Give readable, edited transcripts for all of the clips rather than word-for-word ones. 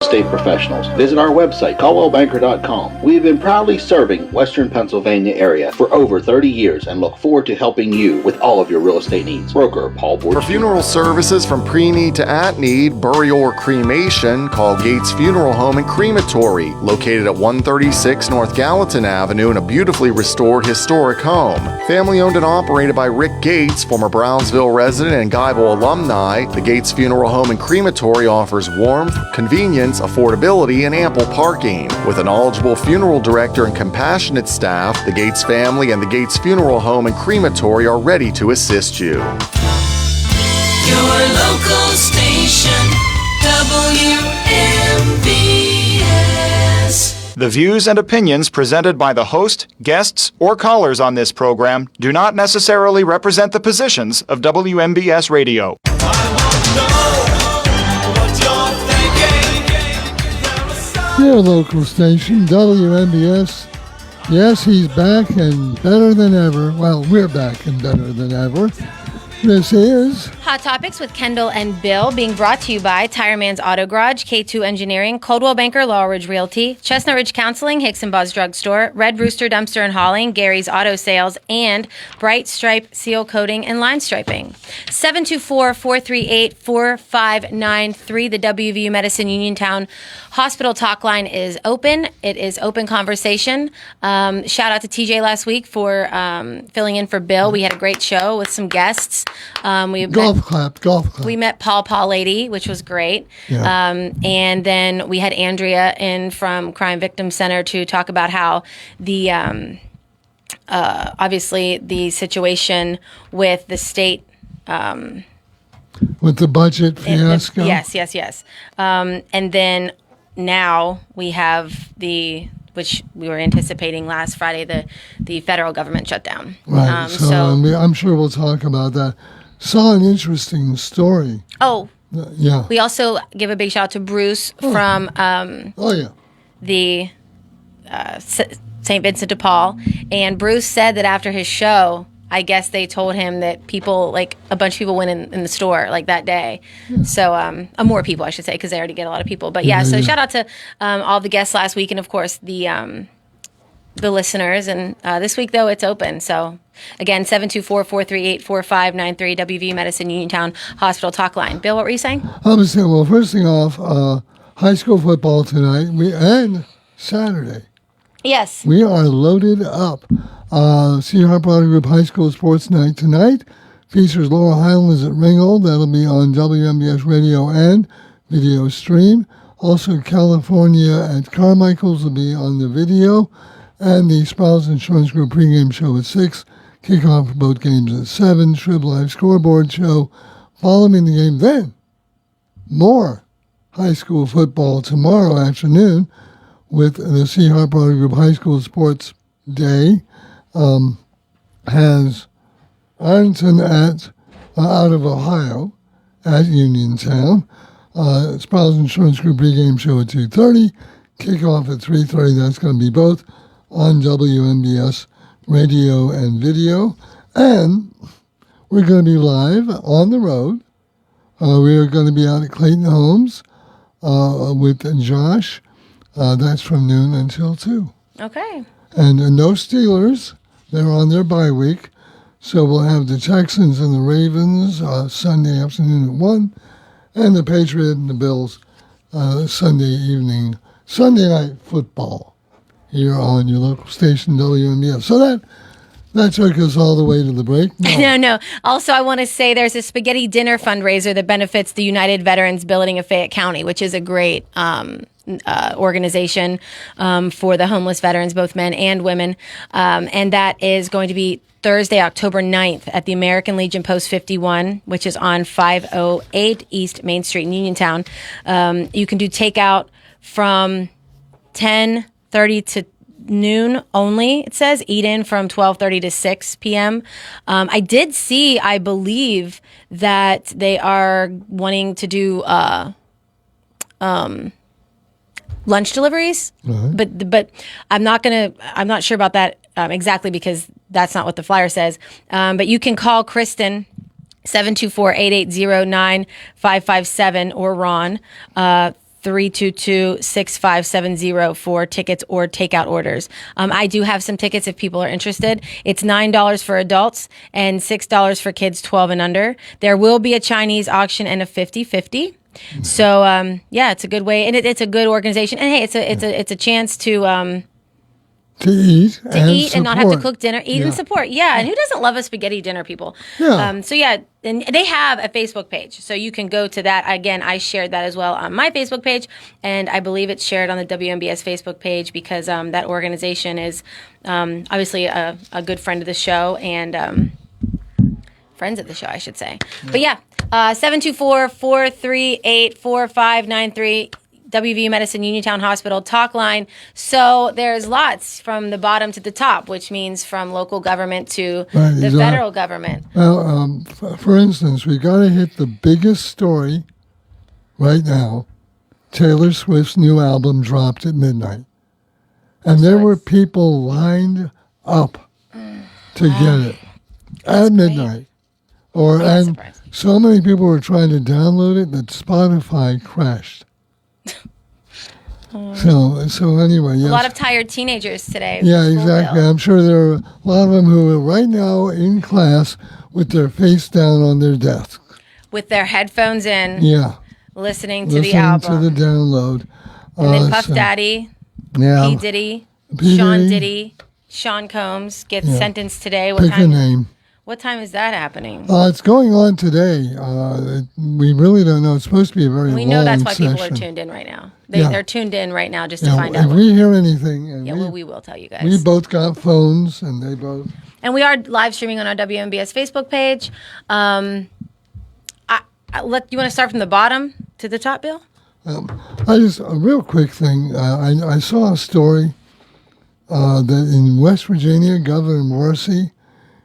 estate professionals. Visit our website, caldwellbanker.com. We have been proudly serving Western Pennsylvania area for over 30 years and look forward to helping you with all of your real estate needs. Broker Paul Borges. For funeral services from pre-need to at-need, burial or cremation, call Gates Funeral Home and Crematory, located at 136 North Gallatin Avenue in a beautifully restored historic home. Family owned and operated by Rick Gates, former Brownsville resident and Guyville alumni, the Gates Funeral Home and Crematory offers warmth, convenience, affordability, and ample parking. With a knowledgeable funeral director and compassionate staff, the Gates family and the Gates Funeral Home and Crematory are ready to assist you. Your local station, WMBS. The views and opinions presented by the host, guests, or callers on this program do not necessarily represent the positions of WMBS Radio. Your local station, WMBS. Yes, he's back and better than ever. Well, we're back and better than ever. This is Hot Topics with Kendall and Bill, being brought to you by Tire Man's Auto Garage, K2 Engineering, Coldwell Banker Laurel Ridge Realty, Chestnut Ridge Counseling, Hicks and Buzz Drug Store, Red Rooster Dumpster and Hauling, Gary's Auto Sales, and Bright Stripe Seal Coating and Line Striping. 724-438-4593. The WVU Medicine Uniontown Hospital talk line is open. It is open conversation. Shout out to TJ last week for filling in for Bill. We had a great show with some guests. golf clap. We met Paul Lady, which was great. Yeah. And then we had Andrea in from Crime Victim Center to talk about how the obviously the situation with the state with the budget fiasco. Yes. And then now we have which we were anticipating last Friday, the federal government shutdown. Right. I'm sure we'll talk about that. Saw an interesting story. Oh. Yeah. We also give a big shout out to Bruce from the St. Vincent de Paul. And Bruce said that after his show, I guess they told him that people, like a bunch of people went in the store like that day. Yeah. So, more people, I should say, because they already get a lot of people. But so shout out to all the guests last week and, of course, the listeners. And this week, though, it's open. So, again, 724-438-4593, WV Medicine Uniontown Hospital Talk Line. Bill, what were you saying? I was saying, well, first thing off, high school football tonight and Saturday. Yes. We are loaded up. C. Harper Auto Group High School Sports Night tonight features Laurel Highlands at Ringgold. That'll be on WMBS Radio and video stream. Also, California at Carmichael's will be on the video. And the Sprouse Insurance Group pregame show at 6. Kickoff for both games at 7. Shrib Live scoreboard show following the game. Then, more high school football tomorrow afternoon with the C. Harper Auto Group High School Sports Day. Has Ironton out of Ohio at Uniontown. Sprouse Insurance Group pregame show at 2:30. Kickoff at 3:30. That's going to be both on WMBS radio and video. And we're going to be live on the road. We are going to be out at Clayton Homes with Josh. That's from noon until 2. Okay. And no Steelers. They're on their bye week. So we'll have the Texans and the Ravens Sunday afternoon at 1. And the Patriots and the Bills Sunday night football here on your local station, WMBF. So that took us all the way to the break. No. Also, I want to say there's a spaghetti dinner fundraiser that benefits the United Veterans Building of Fayette County, which is a great organization for the homeless veterans, both men and women. And that is going to be Thursday, October 9th at the American Legion Post 51, which is on 508 East Main Street in Uniontown. You can do takeout from 10:30 to noon only, it says. Eat in from 12:30 to 6 p.m. I did see, I believe, that they are wanting to do lunch deliveries, but I'm not sure about that exactly because that's not what the flyer says. But you can call Kristen 724-880-9557 or Ron 322-6570 for tickets or takeout orders. I do have some tickets if people are interested. It's $9 for adults and $6 for kids 12 and under. There will be a Chinese auction and a 50-50. So yeah, it's a good way, and it's a good organization. And hey, it's a chance to eat and not have to support. cook dinner, eat Yeah. and support. Yeah, and who doesn't love a spaghetti dinner, people? Yeah. So yeah, and they have a Facebook page, so you can go to that. Again, I shared that as well on my Facebook page, and I believe it's shared on the WMBS Facebook page because that organization is obviously a good friend of the show and friends of the show, I should say. But yeah, 724-438-4593. WVU Medicine Uniontown Hospital talk line. So there's lots from the bottom to the top, which means from local government to Right, the exactly. federal government. Well, for instance, we got to hit the biggest story right now. Taylor Swift's new album dropped at midnight. And there were people lined up to get it at midnight. And surprised. so many people were trying to download it that Spotify crashed. So anyway, yes. A lot of tired teenagers today. Yeah, School exactly. bill. I'm sure there are a lot of them who are right now in class with their face down on their desk. With their headphones in, Yeah, listening to the listening album. to the download. And then Puff so- Daddy, Yeah, P. Diddy, P. Sean Diddy. Diddy, Sean Combs gets Yeah. sentenced today. pick a name. What time is that happening? It's going on today. We really don't know. It's supposed to be a very We long know that's why people are session. tuned in right now. Yeah. They're tuned in right now just to Yeah, find if out. we hear anything, and Yeah, well, we will tell you guys. we both got phones, and they both. And we are live streaming on our WMBS Facebook page. You want to start from the bottom to the top, Bill? A real quick thing. I saw a story that in West Virginia, Governor Morrissey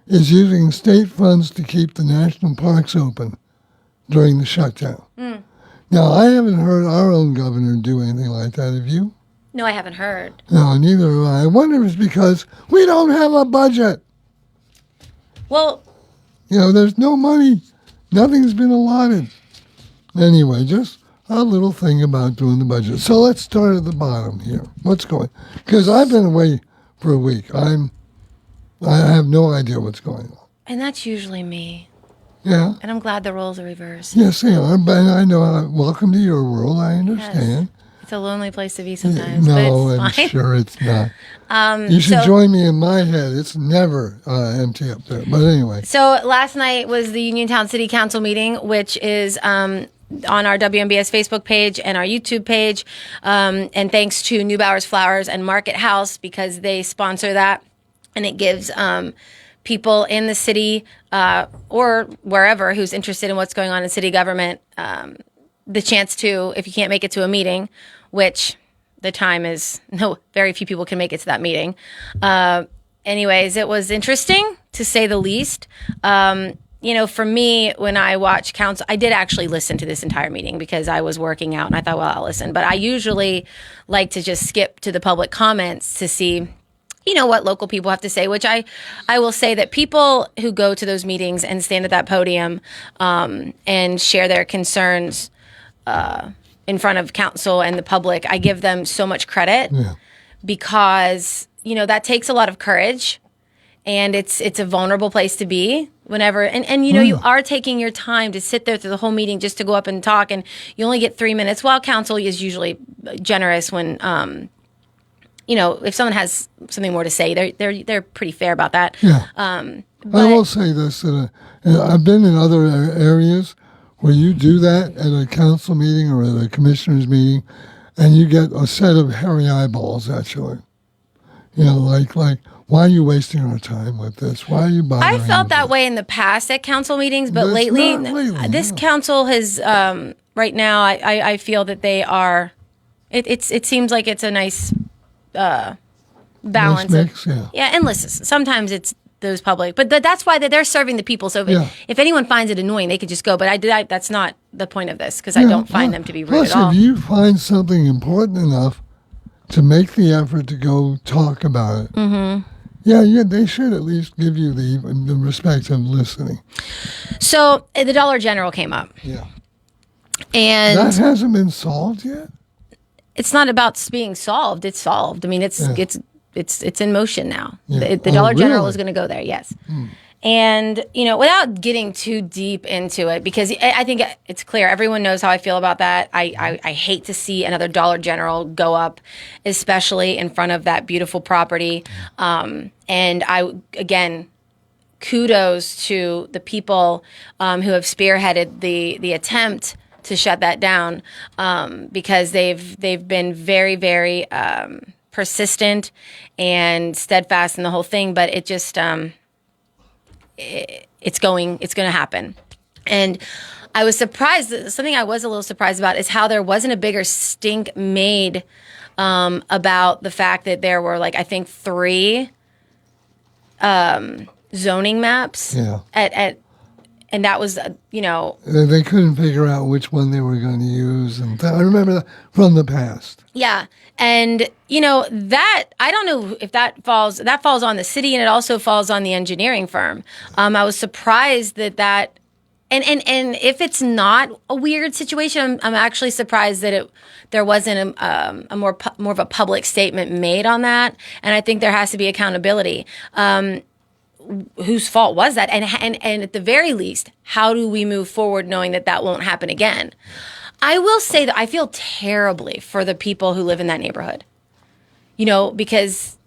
is using state funds to keep the national parks open during the shutdown. Now, I haven't heard our own governor do anything like that. Have you? No, I haven't heard. No, neither have I. I wonder if it's because we don't have a budget. Well, There's no money. Nothing's been allotted. Anyway, just a little thing about doing the budget. So let's start at the bottom here. What's going? Because I've been away for a week. I have no idea what's going on. and that's usually me. Yeah. And I'm glad the roles are reversed. Yes, they are. But I know. Welcome to your world. I understand. It's a lonely place to be sometimes, No, but I'm it's fine. sure it's not. You should so- join me in my head. It's never empty up there. But anyway. So last night was the Uniontown City Council meeting, which is on our WMBS Facebook page and our YouTube page. And thanks to Neubauer's Flowers and Market House because they sponsor that. And it gives people in the city or wherever who's interested in what's going on in city government the chance to, if you can't make it to a meeting, which the time is, very few people can make it to that meeting. Anyways, it was interesting to say the least. For me, when I watch council, I did actually listen to this entire meeting because I was working out and I thought, well, I'll listen. But I usually like to just skip to the public comments to see, what local people have to say, which I will say that people who go to those meetings and stand at that podium and share their concerns in front of council and the public, I give them so much credit because, that takes a lot of courage. And it's a vulnerable place to be whenever, and you are taking your time to sit there through the whole meeting just to go up and talk, and you only get 3 minutes. While council is usually generous when, if someone has something more to say, they're pretty fair about that. Yeah. I will say this: that I've been in other areas where you do that at a council meeting or at a commissioners meeting, and you get a set of hairy eyeballs at you. Like why are you wasting our time with this? Why are you bothering? I felt with that this? way in the past at council meetings, but But lately, not lately, this no. council has right now. I feel that they are. It seems like it's a nice balance Nice mix, of and listen. Sometimes it's those public, but that's why they're serving the people. So if anyone finds it annoying, they could just go. But that's not the point of this because I don't find them to be rude Plus, at all. if you find something important enough to make the effort to go talk about it, they should at least give you the respect of listening. So the Dollar General came up, Yeah. and That hasn't been solved yet? it's not about being solved. It's solved. I mean, it's in motion now. Yeah. The Dollar General Really? is going to go there. Yes. And, without getting too deep into it, because I think it's clear, everyone knows how I feel about that. I hate to see another Dollar General go up, especially in front of that beautiful property. And again, kudos to the people who have spearheaded the attempt to shut that down, because they've been very, very persistent and steadfast in the whole thing. But it just it's going to happen. And I was surprised. Something I was a little surprised about is how there wasn't a bigger stink made about the fact that there were, like, I think 3 zoning maps at and that was, They couldn't figure out which one they were going to use. And I remember that from the past. yeah. And, that, I don't know if that falls on the city, and it also falls on the engineering firm. I was surprised that, and if it's not a weird situation, I'm actually surprised that there wasn't a more of a public statement made on that. And I think there has to be accountability. Whose fault was that? And at the very least, how do we move forward knowing that won't happen again? I will say that I feel terribly for the people who live in that neighborhood, because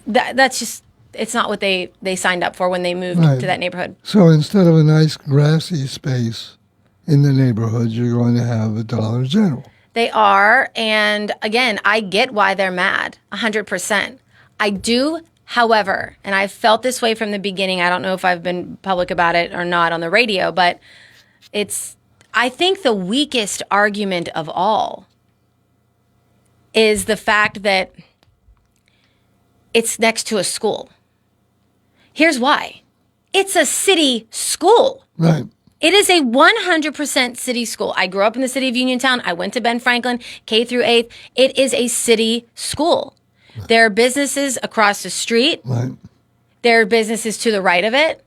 that's just, it's not what they signed up for when they moved Right. to that neighborhood. So instead of a nice grassy space in the neighborhood, you're going to have a Dollar General. They are. And again, I get why they're mad, 100%. I do, however, and I felt this way from the beginning. I don't know if I've been public about it or not on the radio, but I think the weakest argument of all is the fact that it's next to a school. Here's why. It's a city school. Right. It is a 100% city school. I grew up in the city of Uniontown. I went to Ben Franklin, K through 8th. It is a city school. There are businesses across the street. Right. There are businesses to the right of it.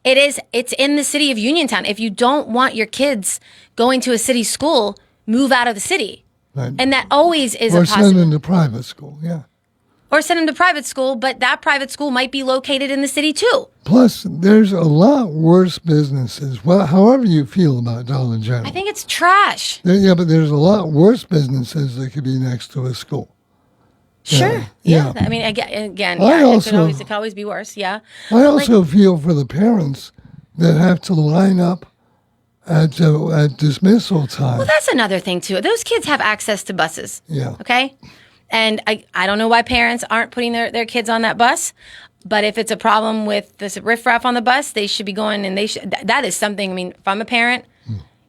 It's in the city of Uniontown. If you don't want your kids going to a city school, move out of the city. Right. And that always is Or a send possibility. them to private school, yeah. Or send them to private school, but that private school might be located in the city too. Plus, there's a lot worse businesses. Well, however you feel about Dollar General. I think it's trash. Yeah, but there's a lot worse businesses that could be next to a school. Sure. Yeah. I mean, again, it could always be worse. Yeah. I also feel for the parents that have to line up at dismissal time. Well, that's another thing too. Those kids have access to buses. Yeah. Okay. And I don't know why parents aren't putting their kids on that bus. But if it's a problem with this riffraff on the bus, they should be going, and that is something. I mean, if I'm a parent,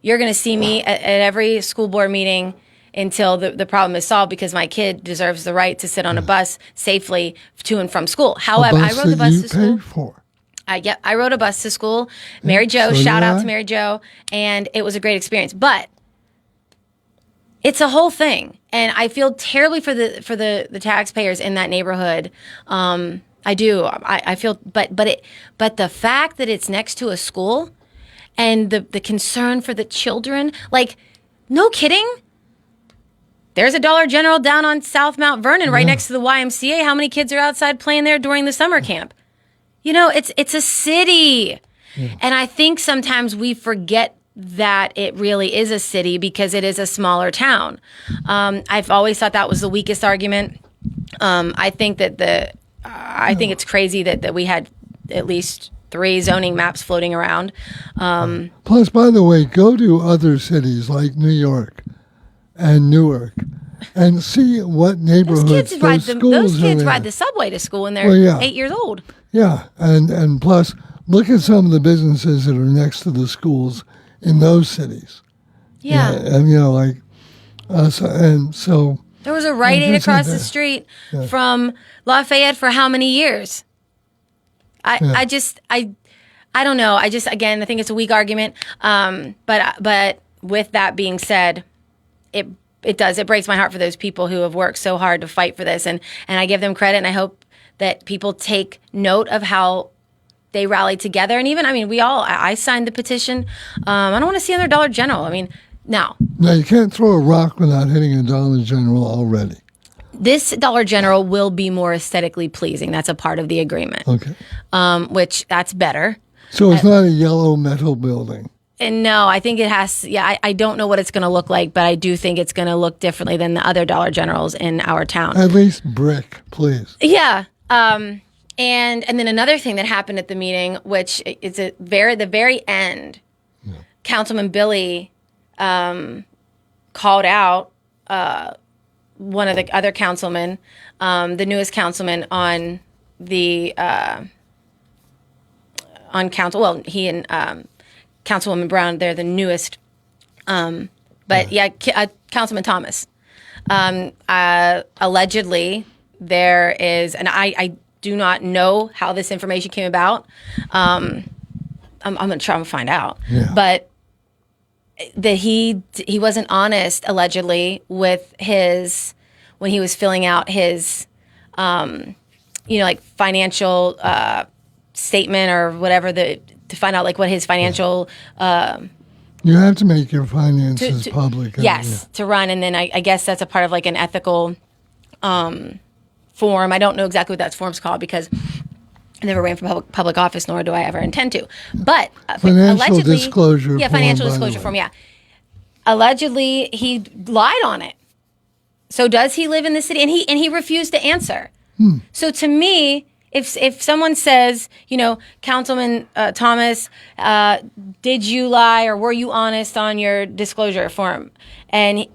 you're going to see me at every school board meeting until the problem is solved, because my kid deserves the right to sit on a bus safely to and from school. However, I rode the bus to school. Paid for. I rode a bus to school. Mary Jo, so shout did out I. to Mary Jo, and it was a great experience. But it's a whole thing, and I feel terribly for the taxpayers in that neighborhood. I do. I feel, but the fact that it's next to a school, and the concern for the children, like, no kidding. There's a Dollar General down on South Mount Vernon, right next to the YMCA. How many kids are outside playing there during the summer camp? It's a city. And I think sometimes we forget that it really is a city because it is a smaller town. I've always thought that was the weakest argument. I think that I think it's crazy that we had at least 3 zoning maps floating around. Plus, by the way, go to other cities like New York and Newark and see what neighborhoods Those kids are ride in. the subway to school when they're 8 years old. Yeah, and plus, look at some of the businesses that are next to the schools in those cities. Yeah. And like so. There was a Rite Aid just across like the that. street from Lafayette for how many years? I don't know. I think it's a weak argument. But with that being said, it breaks my heart for those people who have worked so hard to fight for this, and I give them credit, and I hope that people take note of how they rallied together. And even, I signed the petition. I don't want to see another Dollar General. I mean, Now, you can't throw a rock without hitting a Dollar General already. this Dollar General will be more aesthetically pleasing. That's a part of the agreement, Okay. which that's better. So it's not a yellow metal building. And no, I think it has. Yeah, I don't know what it's going to look like, but I do think it's going to look differently than the other Dollar Generals in our town. At least brick, please. Yeah. And then another thing that happened at the meeting, which is the very end, Councilman Billy called out one of the other councilmen, the newest councilman on the on council. Well, he and Councilwoman Brown, they're the newest. But Councilman Thomas. Allegedly, there is, and I do not know how this information came about. I'm going to try and find out. Yeah. But that he wasn't honest, allegedly, with his, when he was filling out his, like financial statement or whatever, to find out like what his financial You have to make your finances public. Yes, to run, and then I guess that's a part of like an ethical form. I don't know exactly what that form's called because I never ran for public office, nor do I ever intend to. But Financial allegedly, disclosure yeah, form, financial by the disclosure way. form, yeah. Allegedly, he lied on it. So does he live in the city? And he refused to answer. So to me, if someone says, Councilman Thomas, did you lie or were you honest on your disclosure form? And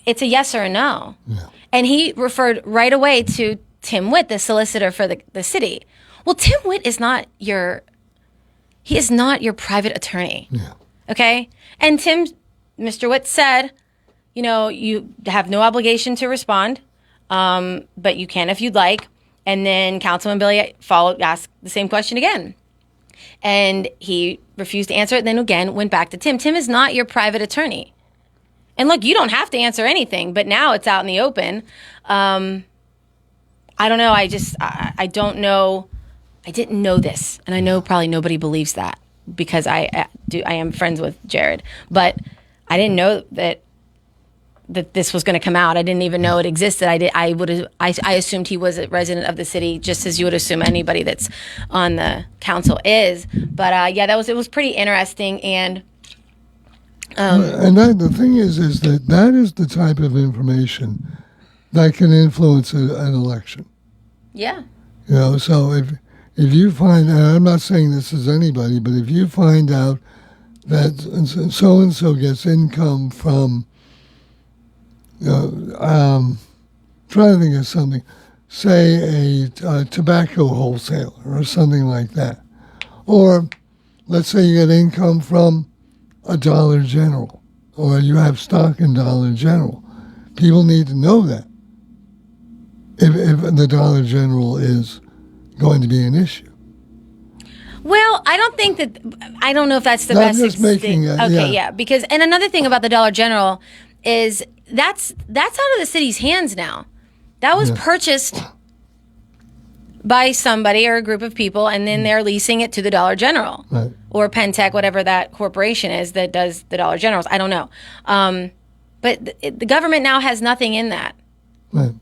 it's a yes or a no. Yeah. And he referred right away to Tim Witt, the solicitor for the city. Well, Tim Witt is not your private attorney. Yeah. Okay? And Mr. Witt said, you have no obligation to respond, but you can if you'd like. And then Councilman Billy asked the same question again. And he refused to answer it, then again went back to Tim. Tim is not your private attorney. And look, you don't have to answer anything, but now it's out in the open. I don't know. I don't know. I didn't know this. And I know probably nobody believes that because I am friends with Jared. But I didn't know that this was going to come out. I didn't even know it existed. I assumed he was a resident of the city, just as you would assume anybody that's on the council is. But it was pretty interesting. And the thing is that is the type of information that can influence an election. yeah, So if you find, and I'm not saying this is anybody, but if you find out that so and so gets income from, trying to think of something, say a tobacco wholesaler or something like that, or let's say you get income from a Dollar General, or you have stock in Dollar General. People need to know that if the Dollar General is going to be an issue. well, I don't know if that's the No, I'm best just making it, okay, yeah. because, and another thing about the Dollar General is that's out of the city's hands now. That was purchased by somebody or a group of people, and then they're leasing it to the Dollar General Right. or Pentec, whatever that corporation is that does the Dollar Generals. I don't know. But the government now has nothing in that. Right.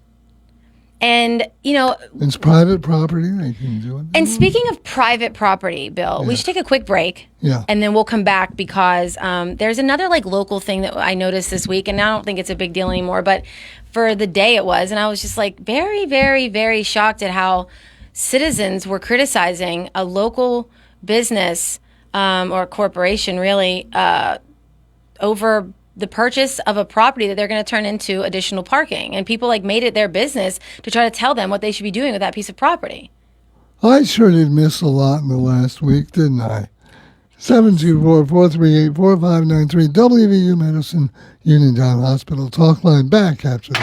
And, It's private property. They can do it. and speaking of private property, Bill, we should take a quick break. Yeah. And then we'll come back because there's another local thing that I noticed this week, and I don't think it's a big deal anymore, but for the day it was, and I was just very, very, very shocked at how citizens were criticizing a local business or corporation really over the purchase of a property that they're going to turn into additional parking. And people made it their business to try to tell them what they should be doing with that piece of property. I sure did miss a lot in the last week, didn't I? 724-438-4593, WVU Medicine, Uniontown Hospital. Talk line back after this.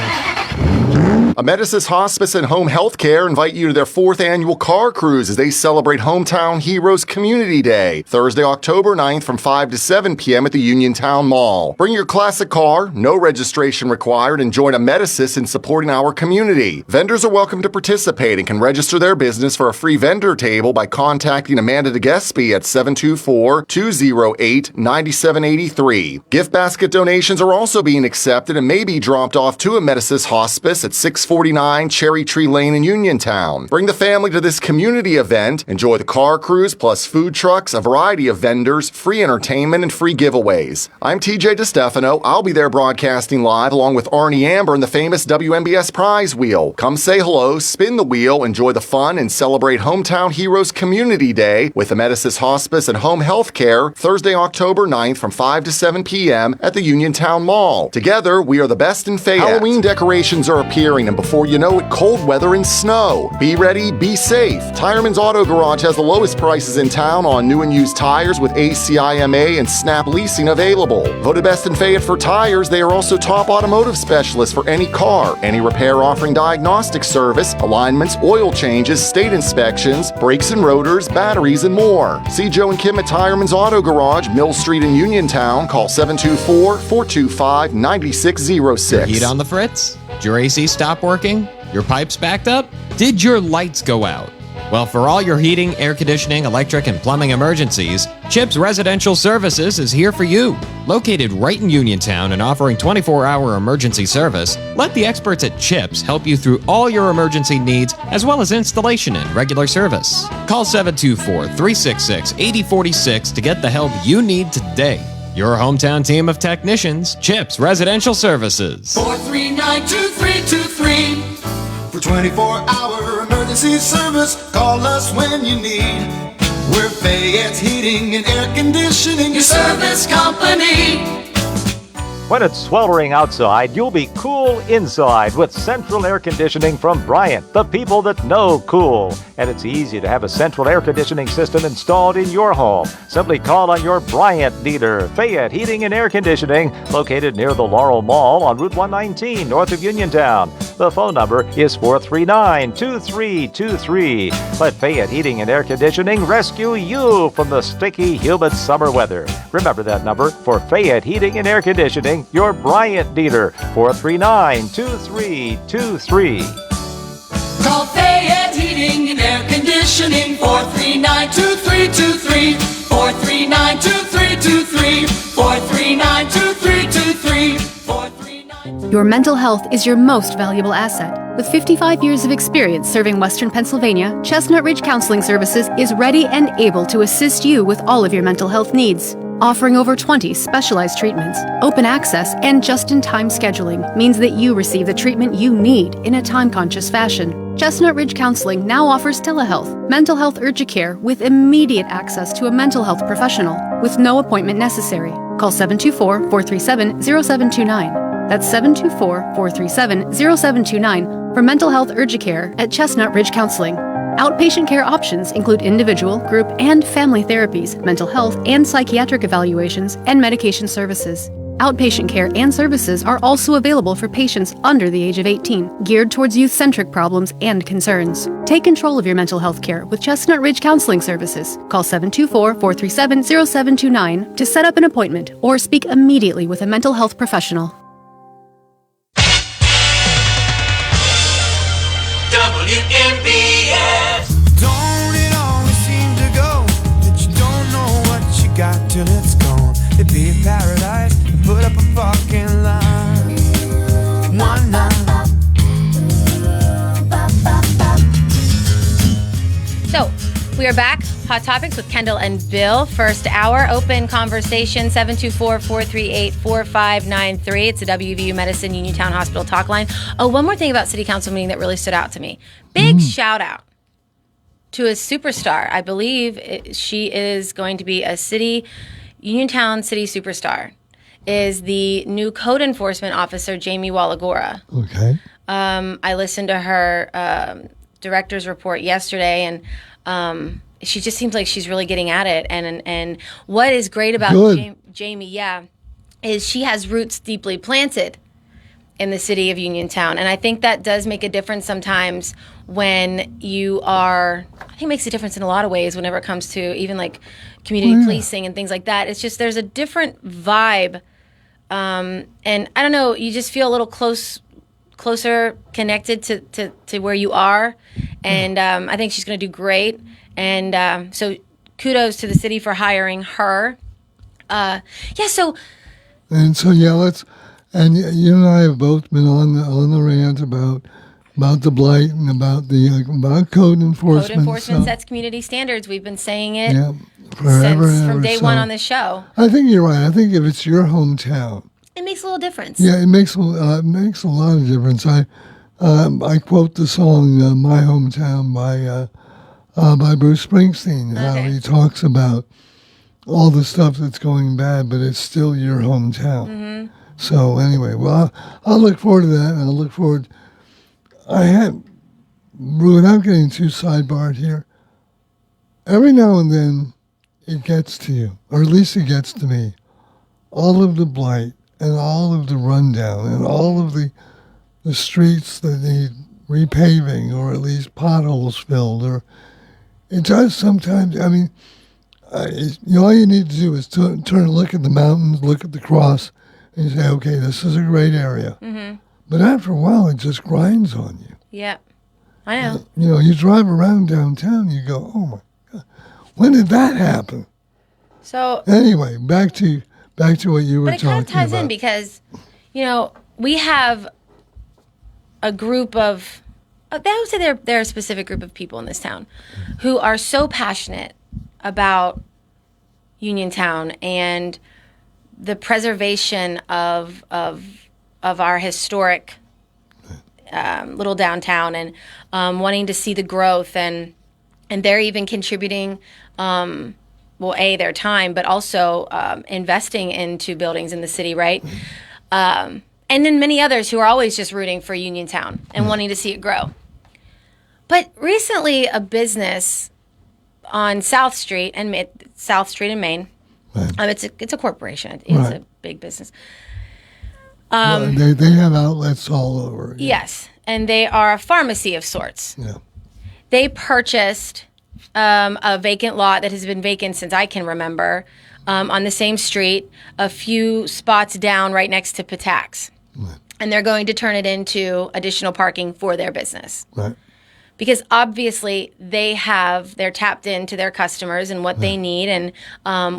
Amedisys Hospice and Home Healthcare invite you to their 4th annual car cruise as they celebrate Hometown Heroes Community Day, Thursday, October 9th from 5 to 7 p.m. at the Uniontown Mall. Bring your classic car, no registration required, and join Amedisys in supporting our community. Vendors are welcome to participate and can register their business for a free vendor table by contacting Amanda DeGespie at 724-208-9783. Gift basket donations are also being accepted and may be dropped off to Amedisys Hospice at 649 Cherry Tree Lane in Uniontown. Bring the family to this community event. Enjoy the car cruise plus food trucks, a variety of vendors, free entertainment, and free giveaways. I'm TJ DeStefano. I'll be there broadcasting live along with Arnie Amber and the famous WMBS prize wheel. Come say hello, spin the wheel, enjoy the fun, and celebrate Hometown Heroes Community Day with Amedisys Hospice and Home Healthcare Thursday, October 9th from 5 to 7 p.m. at the Uniontown Mall. Together, we are the best in Fayette. Halloween decorations are appearing, and before you know it, cold weather and snow. Be ready, be safe. Tireman's Auto Garage has the lowest prices in town on new and used tires with ACIMA and Snap leasing available. Voted best in Fayette for tires, they are also top automotive specialists for any car, any repair offering diagnostic service, alignments, oil changes, state inspections, brakes and rotors, batteries, and more. See Joe and Kim at Tireman's Auto Garage, Mill Street in Uniontown. Call 724-425-9606. Heat on the fritz? Did your AC stop working? Your pipes backed up? Did your lights go out? Well, for all your heating, air conditioning, electric, and plumbing emergencies, CHIPS Residential Services is here for you. Located right in Uniontown and offering 24-hour emergency service, let the experts at CHIPS help you through all your emergency needs as well as installation and regular service. Call 724-366-8046 to get the help you need today. Your hometown team of technicians, CHIPS Residential Services. 439-2323. For 24-hour emergency service, call us when you need. We're Fayette's Heating and Air Conditioning, Your service company. When it's sweltering outside, you'll be cool inside with central air conditioning from Bryant, the people that know cool. And it's easy to have a central air conditioning system installed in your home. Simply call on your Bryant dealer, Fayette Heating and Air Conditioning, located near the Laurel Mall on Route 119, north of Uniontown. The phone number is 439-2323. Let Fayette Heating and Air Conditioning rescue you from the sticky, humid summer weather. Remember that number for Fayette Heating and Air Conditioning, your Bryant dealer, 439-2323. Call Fayette Heating and Air Conditioning, 439-2323. 439-2323. 439-2323. 439. Your mental health is your most valuable asset. With 55 years of experience serving Western Pennsylvania, Chestnut Ridge Counseling Services is ready and able to assist you with all of your mental health needs. Offering over 20 specialized treatments, open access, and just-in-time scheduling means that you receive the treatment you need in a time-conscious fashion. Chestnut Ridge Counseling now offers telehealth, mental health urgent care with immediate access to a mental health professional with no appointment necessary. Call 724-437-0729. That's 724-437-0729 for mental health urgent care at Chestnut Ridge Counseling. Outpatient care options include individual, group, and family therapies, mental health and psychiatric evaluations, and medication services. Outpatient care and services are also available for patients under the age of 18, geared towards youth-centric problems and concerns. Take control of your mental health care with Chestnut Ridge Counseling Services. Call 724-437-0729 to set up an appointment or speak immediately with a mental health professional. WMBS. Don't it always seem to go that you don't know what you got till it's gone? It'd be a paradise and put up a fucking line. One night. So, we are back. Hot Topics with Kendall and Bill. First hour, open conversation, 724-438-4593. It's a WVU Medicine Uniontown Hospital talk line. Oh, one more thing about City Council meeting that really stood out to me. Big shout out to a superstar. I believe she is going to be a Uniontown City superstar, is the new code enforcement officer, Jamie Wallagora. Okay. I listened to her director's report yesterday, and she just seems like she's really getting at it. And what is great about Jamie, is she has roots deeply planted in the city of Uniontown. And I think that does make a difference sometimes when you are, I think it makes a difference in a lot of ways whenever it comes to even like community policing and things like that. It's just there's a different vibe. And I don't know, you just feel a little closer connected to where you are. And I think she's going to do great. And so kudos to the city for hiring her. Let's. And you and I have both been on the rant about the blight and about code enforcement. Code enforcement sets community standards. We've been saying it forever since from day one on this show. I think you're right. I think if it's your hometown, it makes a little difference. Yeah, it makes a lot of difference. I quote the song "My Hometown" by Bruce Springsteen. How he talks about all the stuff that's going bad, but it's still your hometown. Mm-hmm. So anyway, well, I'll look forward to that. I'll look forward. Without getting too sidebarred here, every now and then it gets to you, or at least it gets to me, all of the blight and all of the rundown and all of the streets that need repaving or at least potholes filled. Or it does sometimes. I mean, all you need to do is turn and look at the mountains, look at the cross, and you say, okay, this is a great area. Mm-hmm. But after a while, it just grinds on you. Yeah, I know. You drive around downtown, you go, oh my God, when did that happen? So anyway, back to what you were talking about. But it kind of ties in because, we have a group of, I would say they're a specific group of people in this town who are so passionate about Uniontown and the preservation of our historic little downtown, and wanting to see the growth, and they're even contributing, their time, but also investing into buildings in the city, right? And then many others who are always just rooting for Uniontown and wanting to see it grow. But recently, a business on South Street in Maine. Right. It's a corporation. It's a big business. They have outlets all over. Yeah. Yes, and they are a pharmacy of sorts. Yeah. They purchased a vacant lot that has been vacant since I can remember, on the same street, a few spots down right next to Patax. Right. And they're going to turn it into additional parking for their business. Right. Because obviously they're tapped into their customers and what they need, and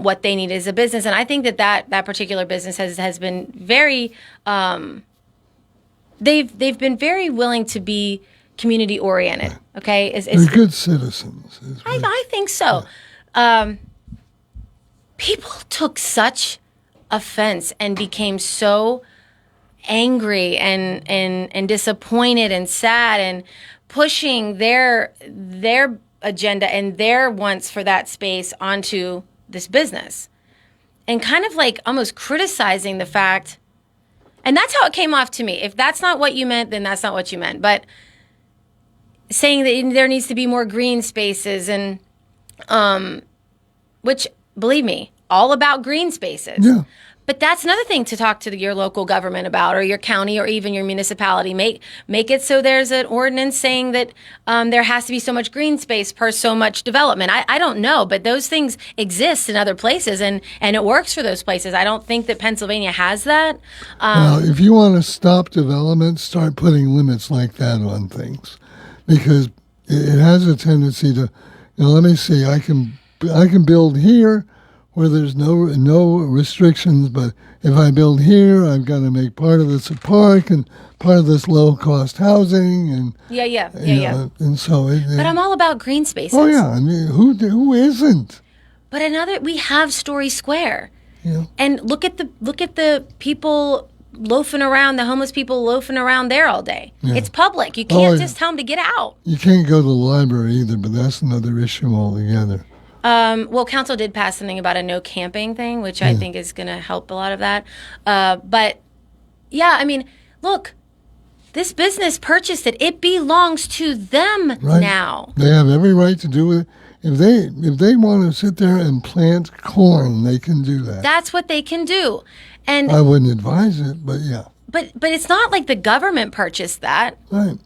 what they need as a business. And I think that particular business has been very, they've been very willing to be community oriented. Right. Okay, they're good citizens. I think so. Yeah. People took such offense and became so angry and disappointed and sad and pushing their agenda and their wants for that space onto this business, and kind of like almost criticizing the fact, and that's how it came off to me. If that's not what you meant, then that's not what you meant. But saying that there needs to be more green spaces, and which, believe me, all about green spaces. Yeah. But that's another thing to talk to your local government about, or your county, or even your municipality. Make it so there's an ordinance saying that there has to be so much green space per so much development. I don't know, but those things exist in other places, and it works for those places. I don't think that Pennsylvania has that. Well, if you want to stop development, start putting limits like that on things, because it has a tendency to, let me see, I can build here where there's no restrictions, but if I build here, I've got to make part of this a park and part of this low-cost housing, and yeah. And so, but I'm all about green spaces. Oh yeah, I mean, who isn't? But we have Story Square, yeah. And look at the people loafing around, the homeless people loafing around there all day. Yeah. It's public. You can't just tell them to get out. You can't go to the library either, but that's another issue altogether. Well, council did pass something about a no camping thing, which I think is going to help a lot of that. But yeah, I mean, look, this business purchased it. It belongs to them now. They have every right to do it. If they want to sit there and plant corn, they can do that. That's what they can do. And I wouldn't advise it, but yeah. But it's not like the government purchased that. Right.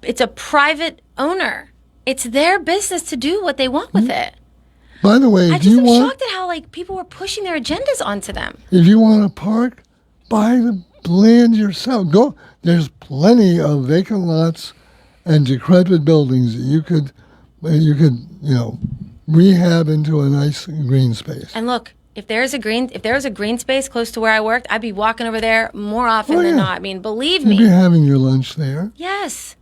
It's a private owner. It's their business to do what they want with it. By the way, I if just you am want, shocked at how like people were pushing their agendas onto them. if you want to park, buy the land yourself. Go. There's plenty of vacant lots and decrepit buildings that you could rehab into a nice green space. And look, if there was a green space close to where I worked, I'd be walking over there more often Oh, than yeah. not. I mean, believe You'd be me. having your lunch there. Yes,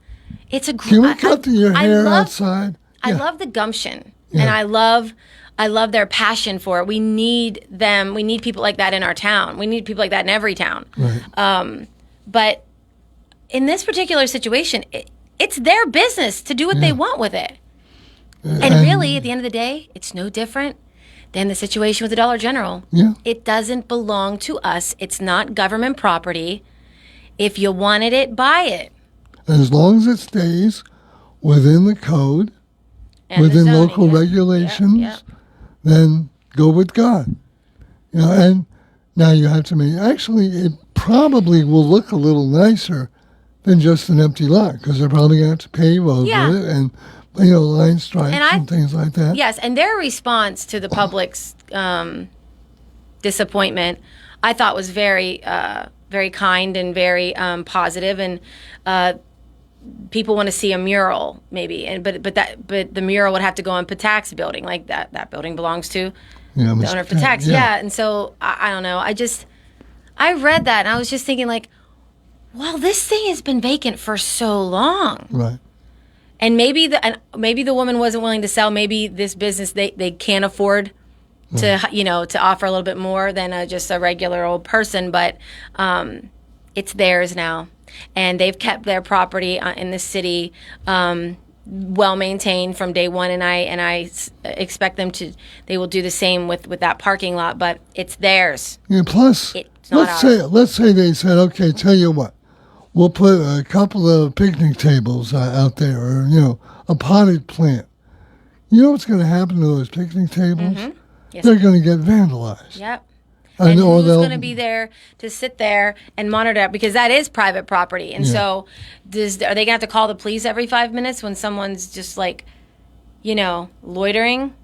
it's a. Can we cut your hair outside? I Yeah. love the gumption, Yeah. and I love their passion for it. We need them. We need people like that in our town. We need people like that in every town. Right. But in this particular situation, it's their business to do what they want with it. And really, at the end of the day, it's no different than the situation with the Dollar General. Yeah. It doesn't belong to us. It's not government property. If you wanted it, buy it. As long as it stays within the code, And the within zoning, local yeah. regulations, Yeah. then go with God. And now you have to make. Actually, it probably will look a little nicer than just an empty lot because they're probably going to have to pave over Yeah. it and line stripes and things like that. Yes, and their response to the public's disappointment, I thought was very, very kind and very positive. And people want to see a mural, maybe, but the mural would have to go on Patak's building, like that building belongs to Yeah, the Mr. owner of Patak, Patak's. Yeah, and so I don't know. I read that and I was just thinking, like, well, this thing has been vacant for so long. Right. And maybe the woman wasn't willing to sell. Maybe this business they can't afford to to offer a little bit more than just a regular old person. But it's theirs now, and they've kept their property in the city well maintained from day one. And I expect them to. They will do the same with that parking lot. But it's theirs. Yeah. Plus, It's not ours. let's say they said, okay, tell you what, we'll put a couple of picnic tables out there, or a potted plant. You know what's going to happen to those picnic tables? Mm-hmm. Yes. They're going to get vandalized. Yep. I And know who's they'll- going to be there to sit there and monitor that? Because that is private property. And Yeah. so are they going to have to call the police every 5 minutes when someone's just like, loitering?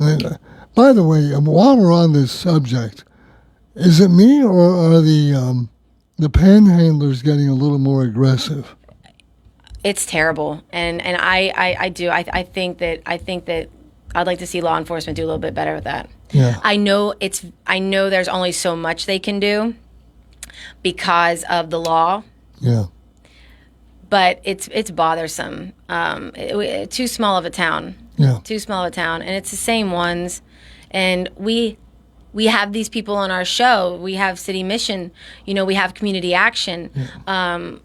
And, by the way, while we're on this subject, is it me or are the panhandlers getting a little more aggressive? It's terrible. And I do. I think that I'd like to see law enforcement do a little bit better with that. Yeah. I know there's only so much they can do because of the law. Yeah. But it's bothersome. Too small of a town. Yeah. Too small of a town, and it's the same ones. And we have these people on our show. We have City Mission. We have Community Action.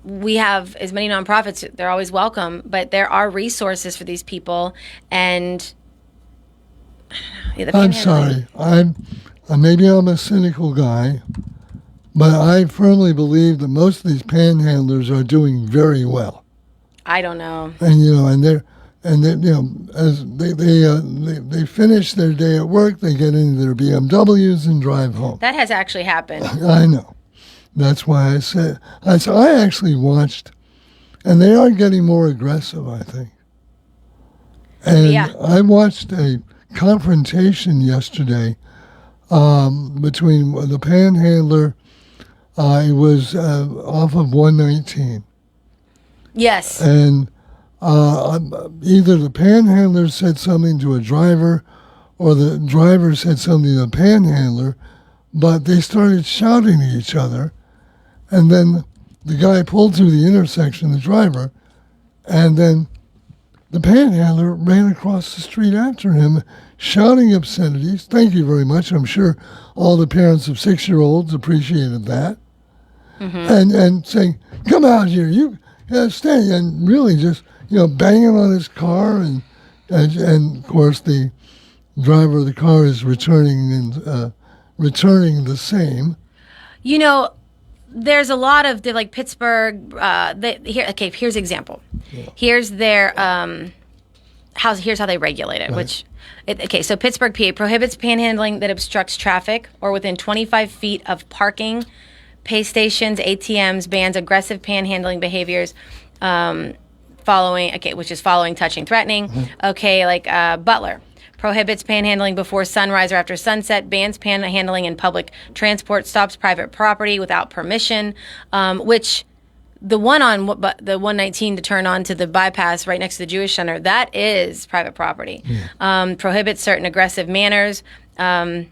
We have as many nonprofits. They're always welcome, but there are resources for these people. And I'm sorry. Maybe I'm a cynical guy, but I firmly believe that most of these panhandlers are doing very well. I don't know. And as they finish their day at work, they get into their BMWs and drive home. That has actually happened. I know. That's why I actually watched, and they are getting more aggressive, I think. And Yeah. I watched a confrontation yesterday between the panhandler. It was off of 119. Yes. And either the panhandler said something to a driver or the driver said something to the panhandler, but they started shouting at each other. And then the guy pulled through the intersection, the driver, and then the panhandler ran across the street after him, shouting obscenities. Thank you very much. I'm sure all the parents of 6-year-olds appreciated that. Mm-hmm. And saying, come out here, you stay, and really just, banging on his car. And of course, the driver of the car is returning the same. There's a lot of like Pittsburgh. Here's an example. Yeah. Here's their here's how they regulate it. So Pittsburgh, PA prohibits panhandling that obstructs traffic or within 25 feet of parking, pay stations, ATMs, bans aggressive panhandling behaviors, following, touching, threatening. Butler prohibits panhandling before sunrise or after sunset, bans panhandling in public transport, stops private property without permission, which the one on the 119 to turn on to the bypass right next to the Jewish Center, that is private property. Yeah. Prohibits certain aggressive manners. And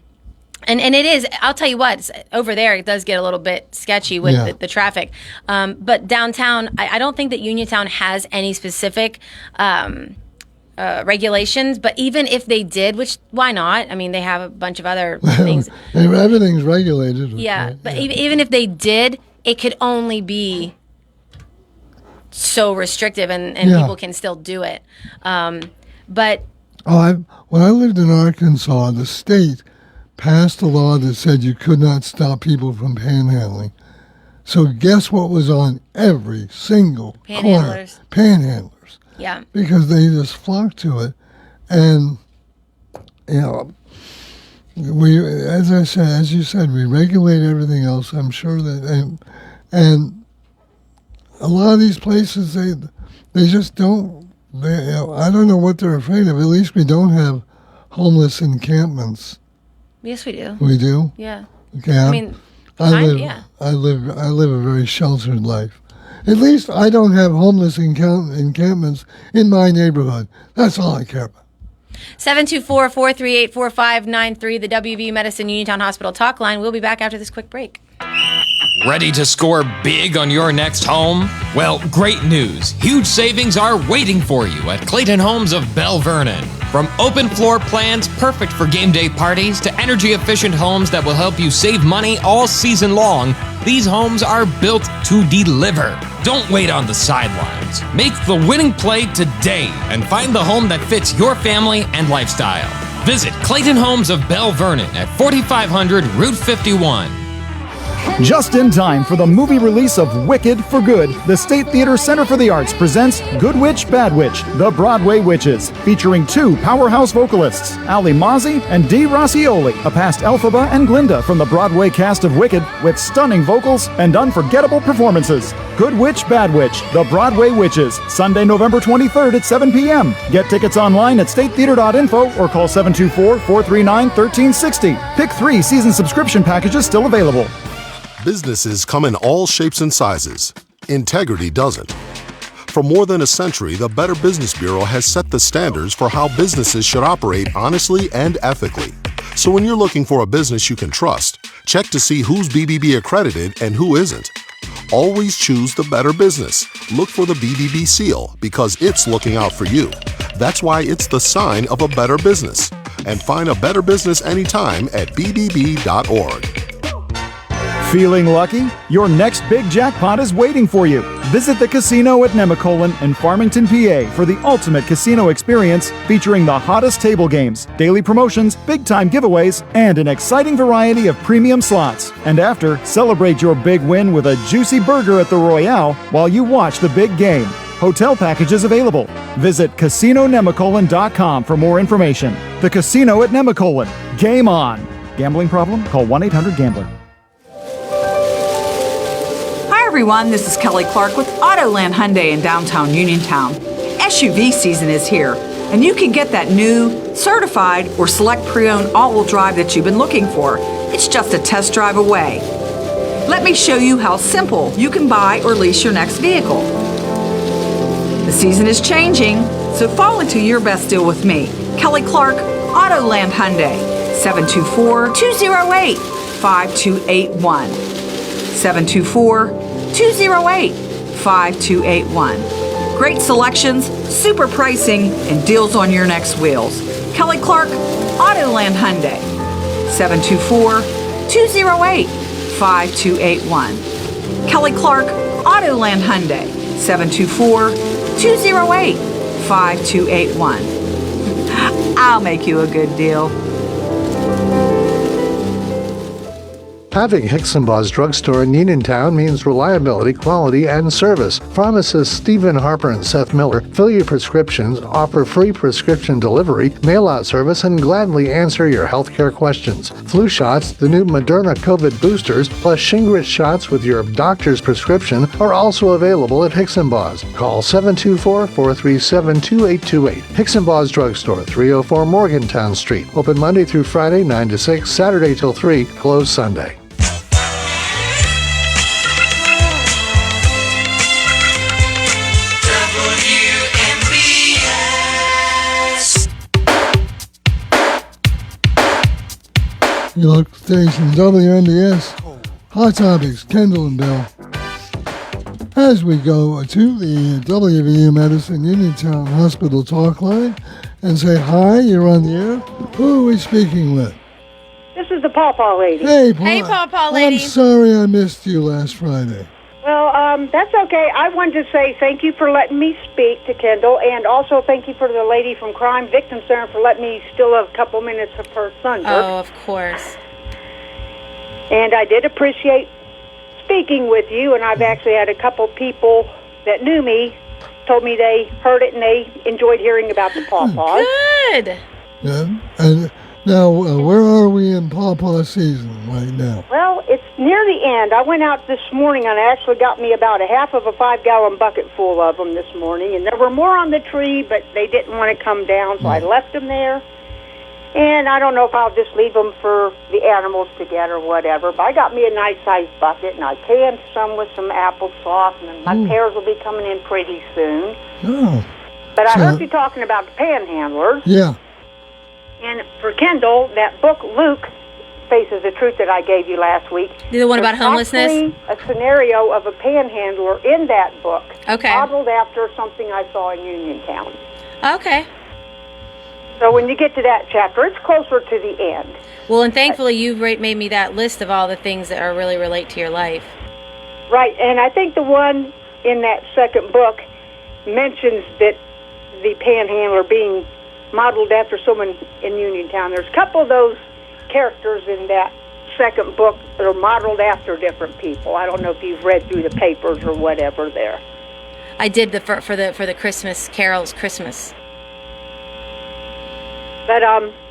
it is, I'll tell you what, over there it does get a little bit sketchy with the traffic. But downtown, I don't think that Uniontown has any specific regulations, but even if they did, which why not? I mean, they have a bunch of other things. Everything's regulated. Yeah, but even if they did, it could only be so restrictive, and people can still do it. But when I lived in Arkansas, the state passed a law that said you could not stop people from panhandling. So guess what was on every single corner? Panhandlers. Yeah. Because they just flocked to it. And, we, as you said, we regulate everything else. I'm sure that, and a lot of these places, they just don't, I don't know what they're afraid of. At least we don't have homeless encampments. Yes, we do. We do? Yeah. Okay. I live a very sheltered life. At least I don't have homeless encampments in my neighborhood. That's all I care about. 724-438-4593, the WVU Medicine Uniontown Hospital talk line. We'll be back after this quick break. Ready to score big on your next home? Well, great news. Huge savings are waiting for you at Clayton Homes of Bell Vernon. From open floor plans perfect for game day parties to energy-efficient homes that will help you save money all season long, these homes are built to deliver. Don't wait on the sidelines. Make the winning play today and find the home that fits your family and lifestyle. Visit Clayton Homes of Bell Vernon at 4500 Route 51. Just in time for the movie release of Wicked for Good, the State Theater Center for the Arts presents Good Witch, Bad Witch, The Broadway Witches, featuring two powerhouse vocalists, Ali Mazzi and Dee Rossioli, a past Elphaba and Glinda from the Broadway cast of Wicked, with stunning vocals and unforgettable performances. Good Witch, Bad Witch, The Broadway Witches, Sunday, November 23rd at 7 p.m. Get tickets online at statetheater.info or call 724-439-1360. Pick 3 season subscription packages still available. Businesses come in all shapes and sizes. Integrity doesn't. For more than a century, the Better Business Bureau has set the standards for how businesses should operate honestly and ethically. So when you're looking for a business you can trust, check to see who's BBB accredited and who isn't. Always choose the Better Business. Look for the BBB seal because it's looking out for you. That's why it's the sign of a better business. And find a better business anytime at bbb.org. Feeling lucky? Your next big jackpot is waiting for you. Visit the casino at Nemacolin in Farmington, PA for the ultimate casino experience featuring the hottest table games, daily promotions, big-time giveaways, and an exciting variety of premium slots. And after, celebrate your big win with a juicy burger at the Royale while you watch the big game. Hotel packages available. Visit CasinoNemacolin.com for more information. The Casino at Nemacolin. Game on. Gambling problem? Call 1-800-GAMBLER. Hi everyone, this is Kelly Clark with Autoland Hyundai in downtown Uniontown. SUV season is here, and you can get that new, certified, or select pre-owned all-wheel drive that you've been looking for. It's just a test drive away. Let me show you how simple you can buy or lease your next vehicle. The season is changing, so fall into your best deal with me. Kelly Clark, Autoland Hyundai, 724-208-5281. 724-208-5281. Great selections, super pricing, and deals on your next wheels. Kelly Clark, Autoland Hyundai, 724-208-5281. Kelly Clark, Autoland Hyundai, 724-208-5281. I'll make you a good deal. Having Hicksonbaugh's Drugstore in Uniontown means reliability, quality, and service. Pharmacists Stephen Harper and Seth Miller fill your prescriptions, offer free prescription delivery, mail-out service, and gladly answer your healthcare questions. Flu shots, the new Moderna COVID boosters, plus Shingrix shots with your doctor's prescription are also available at Hicksonbaugh's. Call 724-437-2828. Hicksonbaugh's Drugstore, 304 Morgantown Street. Open Monday through Friday, 9 to 6, Saturday till 3, closed Sunday. Your local station, WMBS. Hot Topics, Kendall and Bill. As we go to the WVU Medicine Uniontown Hospital talk line and say hi, you're on the air. Who are we speaking with? This is the Pawpaw Lady. Hey, Paw. Hey, Pawpaw Lady. I'm sorry I missed you last Friday. Well, that's okay. I wanted to say thank you for letting me speak to Kendall, and also thank you for the lady from Crime Victim Center for letting me steal a couple minutes of her thunder. Oh, of course. And I did appreciate speaking with you, and I've actually had a couple people that knew me told me they heard it and they enjoyed hearing about the Pawpaws. Good. Yeah. And now, where are we in Pawpaw season right now? Well, it's near the end. I went out this morning and I actually got me about a half of a 5-gallon bucket full of them this morning, and there were more on the tree, but they didn't want to come down, so I left them there. And I don't know if I'll just leave them for the animals to get or whatever, but I got me a nice-sized bucket, and I canned some with some applesauce, and my pears will be coming in pretty soon. Oh. But I heard you talking about the panhandlers. Yeah. And for Kendall, that book, Luke, Faces the Truth that I gave you last week. The one about there's homelessness? actually a scenario of a panhandler in that book. Okay. Modeled after something I saw in Uniontown. Okay. So when you get to that chapter, it's closer to the end. Well, and thankfully you've made me that list of all the things that are really relate to your life. Right, and I think the one in that second book mentions that the panhandler being modeled after someone in Uniontown. There's a couple of those characters in that second book that are modeled after different people. I don't know if you've read through the papers or whatever there. I did for the Christmas Carol's Christmas. But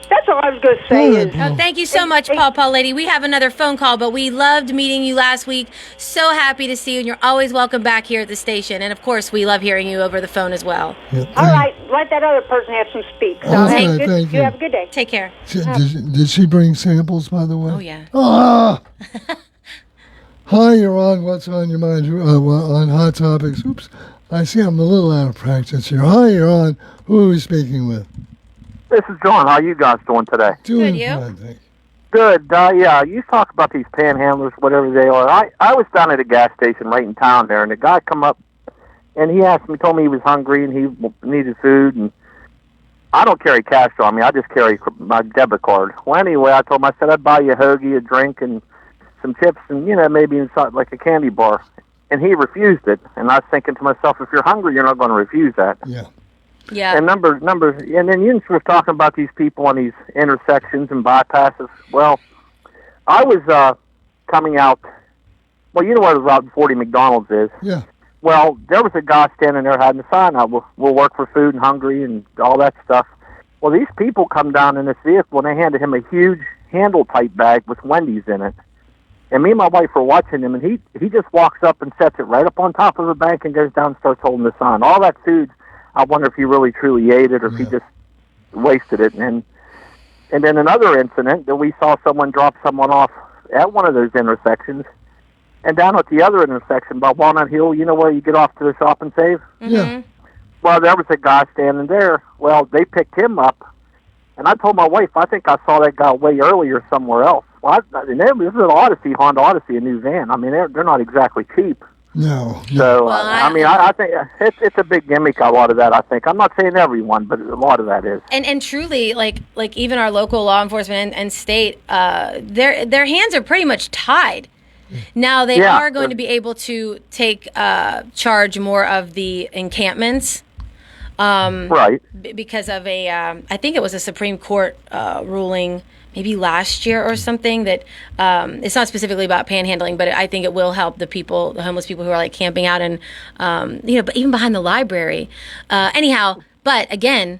that's all I was going to say. Oh, thank you so much, Pawpaw Lady. We have another phone call, but we loved meeting you last week. So happy to see you, and you're always welcome back here at the station. And, of course, we love hearing you over the phone as well. Yeah, all right, let that other person have some speak. So Okay, hey, thank you you. have a good day. Take care. Did she bring samples, by the way? Oh, yeah. Ah! Hi, you're on What's on Your Mind on Hot Topics. Oops. I see I'm a little out of practice here. Hi, you're on. Who are we speaking with? This is John. How you guys doing today? Doing fine, thank you. Good. Yeah, you talk about these panhandlers, whatever they are. I was down at a gas station right in town there, and a guy come up, and he told me he was hungry and he needed food, and I don't carry cash on me. I just carry my debit card. Well, anyway, I told him, I said, I'd buy you a hoagie, a drink, and some chips, and, maybe inside like a candy bar. And he refused it. And I was thinking to myself, if you're hungry, you're not going to refuse that. Yeah. Yeah. And and then you were talking about these people on these intersections and bypasses. Well, I was coming out. Well, you know where the Route 40 McDonald's is. Yeah. Well, there was a guy standing there having a sign out, we'll work for food and hungry and all that stuff. Well, these people come down in this vehicle, and they handed him a huge handle-type bag with Wendy's in it. And me and my wife were watching him, and he just walks up and sets it right up on top of the bank and goes down and starts holding the sign. All that food, I wonder if he really truly ate it or if he just wasted it. And then another incident that we saw someone drop someone off at one of those intersections, and down at the other intersection by Walnut Hill, you know where you get off to the Shop and Save? Yeah. Well, there was a guy standing there. Well, they picked him up, and I told my wife, I think I saw that guy way earlier somewhere else. Well, this is an Odyssey, Honda Odyssey, a new van. I mean, they're not exactly cheap. No. So, I think it's a big gimmick, a lot of that, I think. I'm not saying everyone, but a lot of that is. And truly, like even our local law enforcement and state, their hands are pretty much tied. Now, they are going to be able to take charge more of the encampments. Right. Because of I think it was a Supreme Court ruling maybe last year or something that it's not specifically about panhandling, but I think it will help the homeless people who are like camping out and, but even behind the library. Anyhow, but again,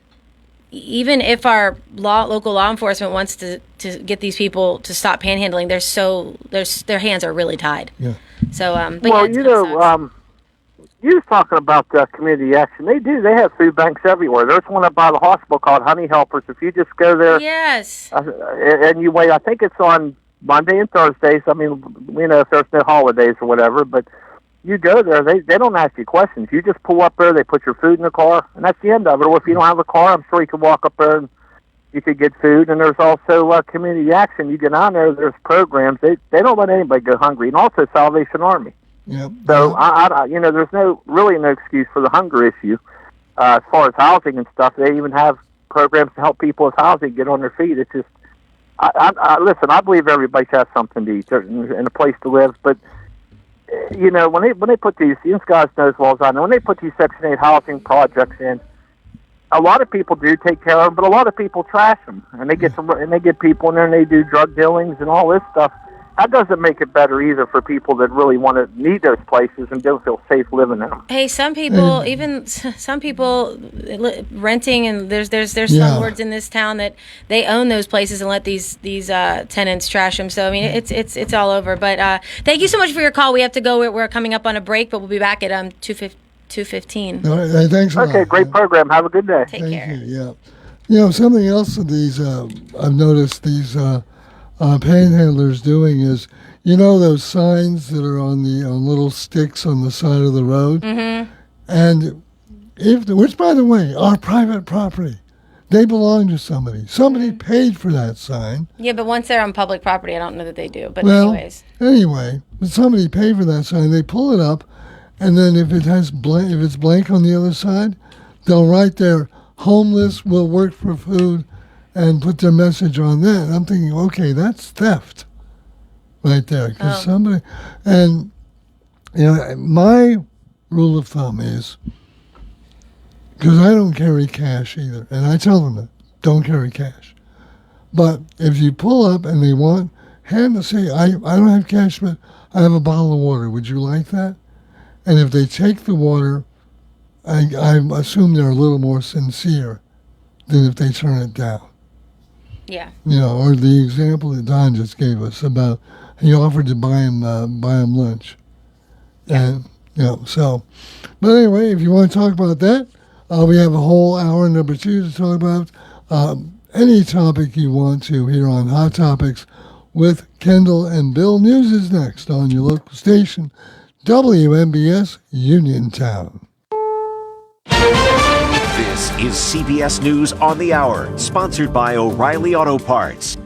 even if our local law enforcement wants to get these people to stop panhandling, their hands are really tied. Yeah. So, but well, yeah, you was talking about community action. They have food banks everywhere. There's one up by the hospital called Honey Helpers. If you just go there, yes, and you wait, I think it's on Monday and Thursdays. I mean, if there's no holidays or whatever, but you go there, they don't ask you questions. You just pull up there, they put your food in the car, and that's the end of it. Or if you don't have a car, I'm sure you could walk up there and you could get food. And there's also community action. You get on there, there's programs. They don't let anybody go hungry. And also Salvation Army. Yep. So, there's no excuse for the hunger issue. As far as housing and stuff, they even have programs to help people with housing get on their feet. It's just, listen, I believe everybody should have something to eat and a place to live, but when they put these guys knows well as I know, when they put these Section 8 housing projects in, a lot of people do take care of them, but a lot of people trash them, and they get people in there and they do drug dealings and all this stuff. That doesn't make it better either for people that really need those places and don't feel safe living in them. Hey, some people, renting, and there's slumlords in this town that they own those places and let these tenants trash them. So I mean, it's all over. But thank you so much for your call. We have to go. We're coming up on a break, but we'll be back at 2:15. All right, thanks a lot. Okay, great program. Have a good day. Take care. Yeah. Something else of these I've noticed these panhandlers doing is, those signs that are on little sticks on the side of the road, and which by the way are private property, they belong to somebody. Somebody paid for that sign. Yeah, but once they're on public property, I don't know that they do. But anyway, but somebody paid for that sign. They pull it up, and then if it's blank on the other side, they'll write there, "Homeless will work for food," and put their message on that. And I'm thinking, okay, that's theft right there. Because somebody, and my rule of thumb is, because I don't carry cash either, and I tell them that, don't carry cash. But if you pull up and they say, I don't have cash, but I have a bottle of water. Would you like that? And if they take the water, I assume they're a little more sincere than if they turn it down. Yeah. Or the example that Don just gave us about he offered to buy him lunch. Yeah. And so, but anyway, if you want to talk about that, we have a whole hour number 2 to talk about any topic you want to here on Hot Topics with Kendall and Bill. News is next on your local station, WMBS Uniontown. This is CBS News on the Hour, sponsored by O'Reilly Auto Parts.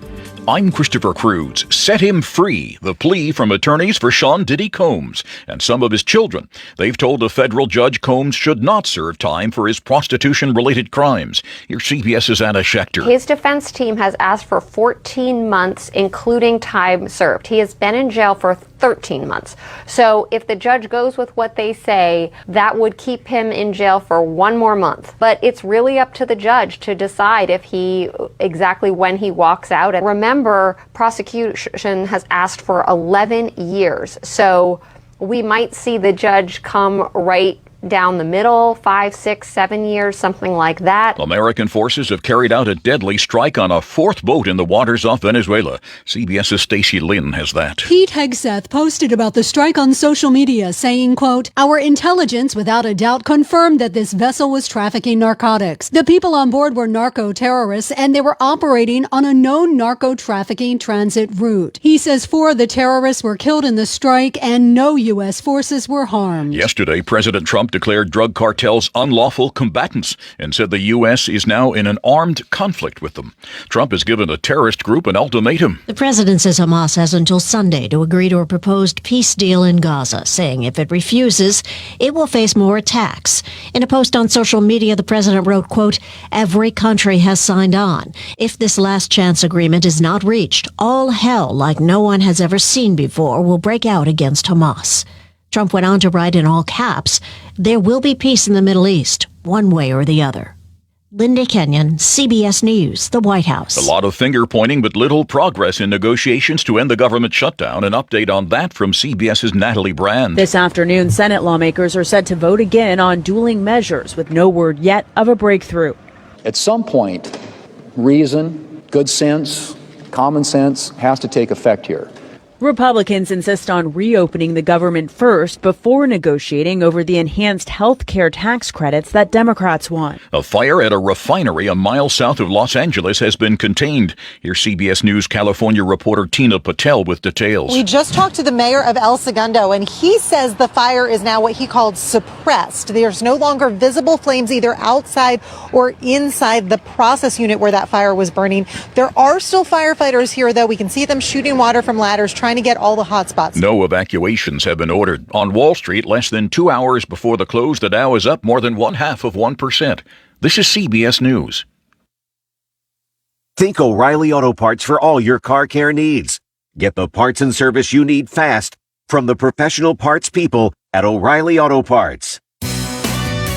I'm Christopher Cruz. Set him free, the plea from attorneys for Sean Diddy Combs and some of his children. They've told a federal judge Combs should not serve time for his prostitution-related crimes. Here's CBS's Anna Schechter. His defense team has asked for 14 months, including time served. He has been in jail for 13 months. So if the judge goes with what they say, that would keep him in jail for 1 more month. But it's really up to the judge to decide exactly when he walks out. And remember, prosecution has asked for 11 years. So we might see the judge come right down the middle, 5, 6, 7 years, something like that. American forces have carried out a deadly strike on a 4th boat in the waters off Venezuela. CBS's Stacey Lynn has that. Pete Hegseth posted about the strike on social media, saying, quote, "Our intelligence without a doubt confirmed that this vessel was trafficking narcotics. The people on board were narco-terrorists, and they were operating on a known narco-trafficking transit route." He says 4 of the terrorists were killed in the strike, and no U.S. forces were harmed. Yesterday, President Trump declared drug cartels unlawful combatants and said the U.S. is now in an armed conflict with them. Trump has given a terrorist group an ultimatum. The president says Hamas has until Sunday to agree to a proposed peace deal in Gaza, saying if it refuses, it will face more attacks. In a post on social media, the president wrote, quote, "Every country has signed on. If this last chance agreement is not reached, all hell like no one has ever seen before will break out against Hamas." Trump went on to write in all caps, "There will be peace in the Middle East one way or the other. Linda Kenyon, CBS News, the White House. A lot of finger-pointing, but little progress in negotiations to end the government shutdown. An update on that from CBS's Natalie Brand. This afternoon, Senate lawmakers are set to vote again on dueling measures, with no word yet of a breakthrough. At some point, reason, good sense, common sense has to take effect here. Republicans insist on reopening the government first before negotiating over the enhanced health care tax credits that Democrats want. A fire at a refinery a mile south of Los Angeles has been contained. Here's CBS News California reporter Tina Patel with details. We just talked to the mayor of El Segundo, and he says the fire is now what he called suppressed. There's no longer visible flames either outside or inside the process unit where that fire was burning. There are still firefighters here, though. We can see them shooting water from ladders, trying to get all the hot spots. No evacuations have been ordered. On Wall Street, less than 2 hours before the close, the Dow is up more than 0.5%. This is CBS News. Think O'Reilly Auto Parts for all your car care needs. Get the parts and service you need fast from the professional parts people at O'Reilly Auto Parts.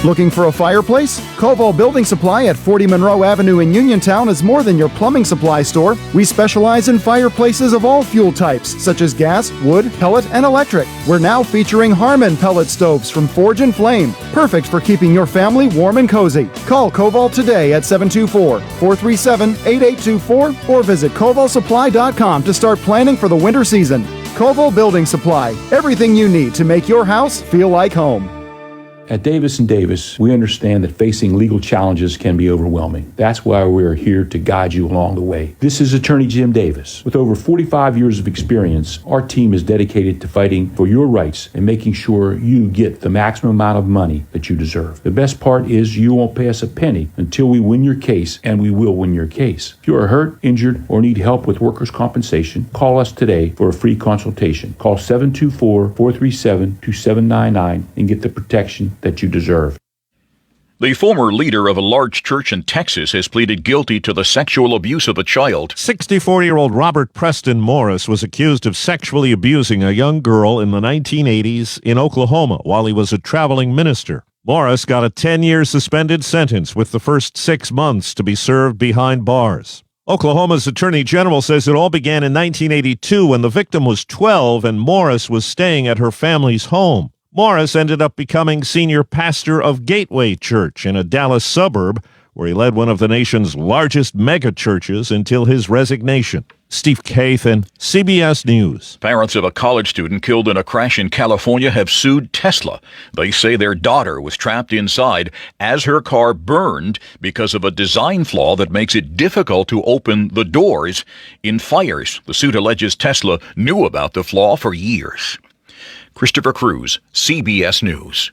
Looking for a fireplace? Koval Building Supply at 40 Monroe Avenue in Uniontown is more than your plumbing supply store. We specialize in fireplaces of all fuel types, such as gas, wood, pellet, and electric. We're now featuring Harmon pellet stoves from Forge and Flame, perfect for keeping your family warm and cozy. Call Koval today at 724-437-8824 or visit kovalsupply.com to start planning for the winter season. Koval Building Supply, everything you need to make your house feel like home. At Davis & Davis, we understand that facing legal challenges can be overwhelming. That's why we are here to guide you along the way. This is Attorney Jim Davis. With over 45 years of experience, our team is dedicated to fighting for your rights and making sure you get the maximum amount of money that you deserve. The best part is you won't pay us a penny until we win your case, and we will win your case. If you are hurt, injured, or need help with workers' compensation, call us today for a free consultation. Call 724-437-2799 and get the protection that you deserve. The former leader of a large church in Texas has pleaded guilty to the sexual abuse of a child. 64-year-old Robert Preston Morris was accused of sexually abusing a young girl in the 1980s in Oklahoma while he was a traveling minister. Morris got a 10-year suspended sentence with the first 6 months to be served behind bars. Oklahoma's Attorney General says it all began in 1982 when the victim was 12 and Morris was staying at her family's home. Morris ended up becoming senior pastor of Gateway Church in a Dallas suburb, where he led one of the nation's largest megachurches until his resignation. Steve Kathan, CBS News. Parents of a college student killed in a crash in California have sued Tesla. They say their daughter was trapped inside as her car burned because of a design flaw that makes it difficult to open the doors in fires. The suit alleges Tesla knew about the flaw for years. Christopher Cruz, CBS News.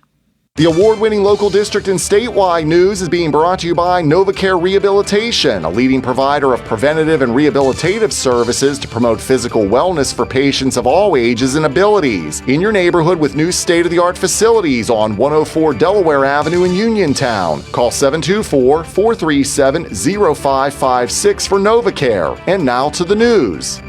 The award-winning local district and statewide news is being brought to you by NovaCare Rehabilitation, a leading provider of preventative and rehabilitative services to promote physical wellness for patients of all ages and abilities. In your neighborhood with new state-of-the-art facilities on 104 Delaware Avenue in Uniontown. Call 724-437-0556 for NovaCare. And now to the news.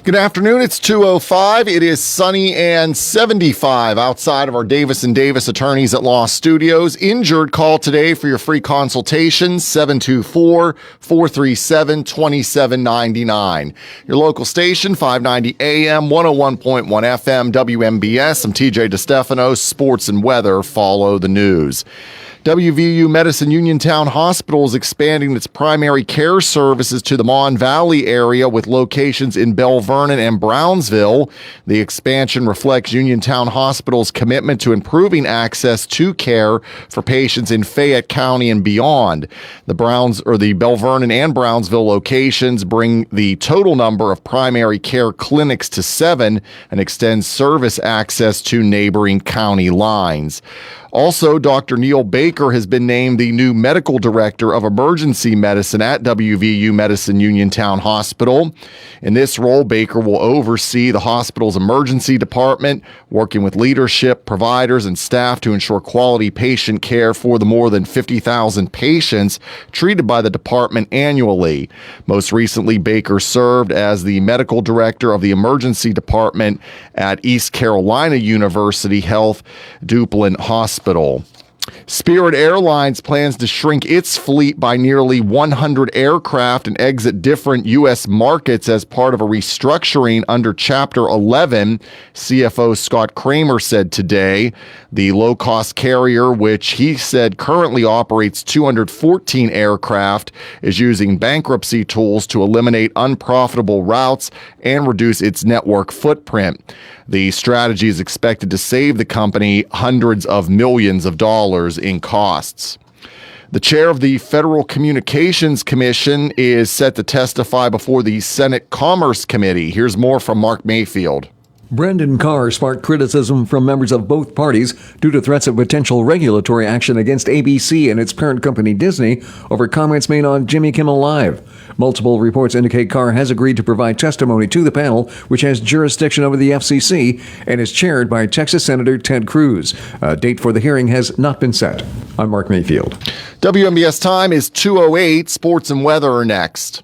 Good afternoon. It's 2:05. It is sunny and 75 outside of our Davis & Davis Attorneys at Law Studios. Injured call today for your free consultation, 724-437-2799. Your local station, 590 AM, 101.1 FM, WMBS. I'm TJ DeStefano. Sports and weather follow the news. WVU Medicine Uniontown Hospital is expanding its primary care services to the Mon Valley area with locations in Bell Vernon and Brownsville. The expansion reflects Uniontown Hospital's commitment to improving access to care for patients in Fayette County and beyond. The Bell Vernon and Brownsville locations bring the total number of primary care clinics to 7 and extends service access to neighboring county lines. Also, Dr. Neil Baker has been named the new medical director of emergency medicine at WVU Medicine Uniontown Hospital. In this role, Baker will oversee the hospital's emergency department, working with leadership, providers, and staff to ensure quality patient care for the more than 50,000 patients treated by the department annually. Most recently, Baker served as the medical director of the emergency department at East Carolina University Health Duplin Hospital hospital. Spirit Airlines plans to shrink its fleet by nearly 100 aircraft and exit different U.S. markets as part of a restructuring under Chapter 11, CFO Scott Kramer said today. The low-cost carrier, which he said currently operates 214 aircraft, is using bankruptcy tools to eliminate unprofitable routes and reduce its network footprint. The strategy is expected to save the company hundreds of millions of dollars in costs. The chair of the Federal Communications Commission is set to testify before the Senate Commerce Committee. Here's more from Mark Mayfield. Brendan Carr sparked criticism from members of both parties due to threats of potential regulatory action against ABC and its parent company Disney over comments made on Jimmy Kimmel Live. Multiple reports indicate Carr has agreed to provide testimony to the panel, which has jurisdiction over the FCC and is chaired by Texas Senator Ted Cruz. A date for the hearing has not been set. I'm Mark Mayfield. WMBS time is 2:08. Sports and weather are next.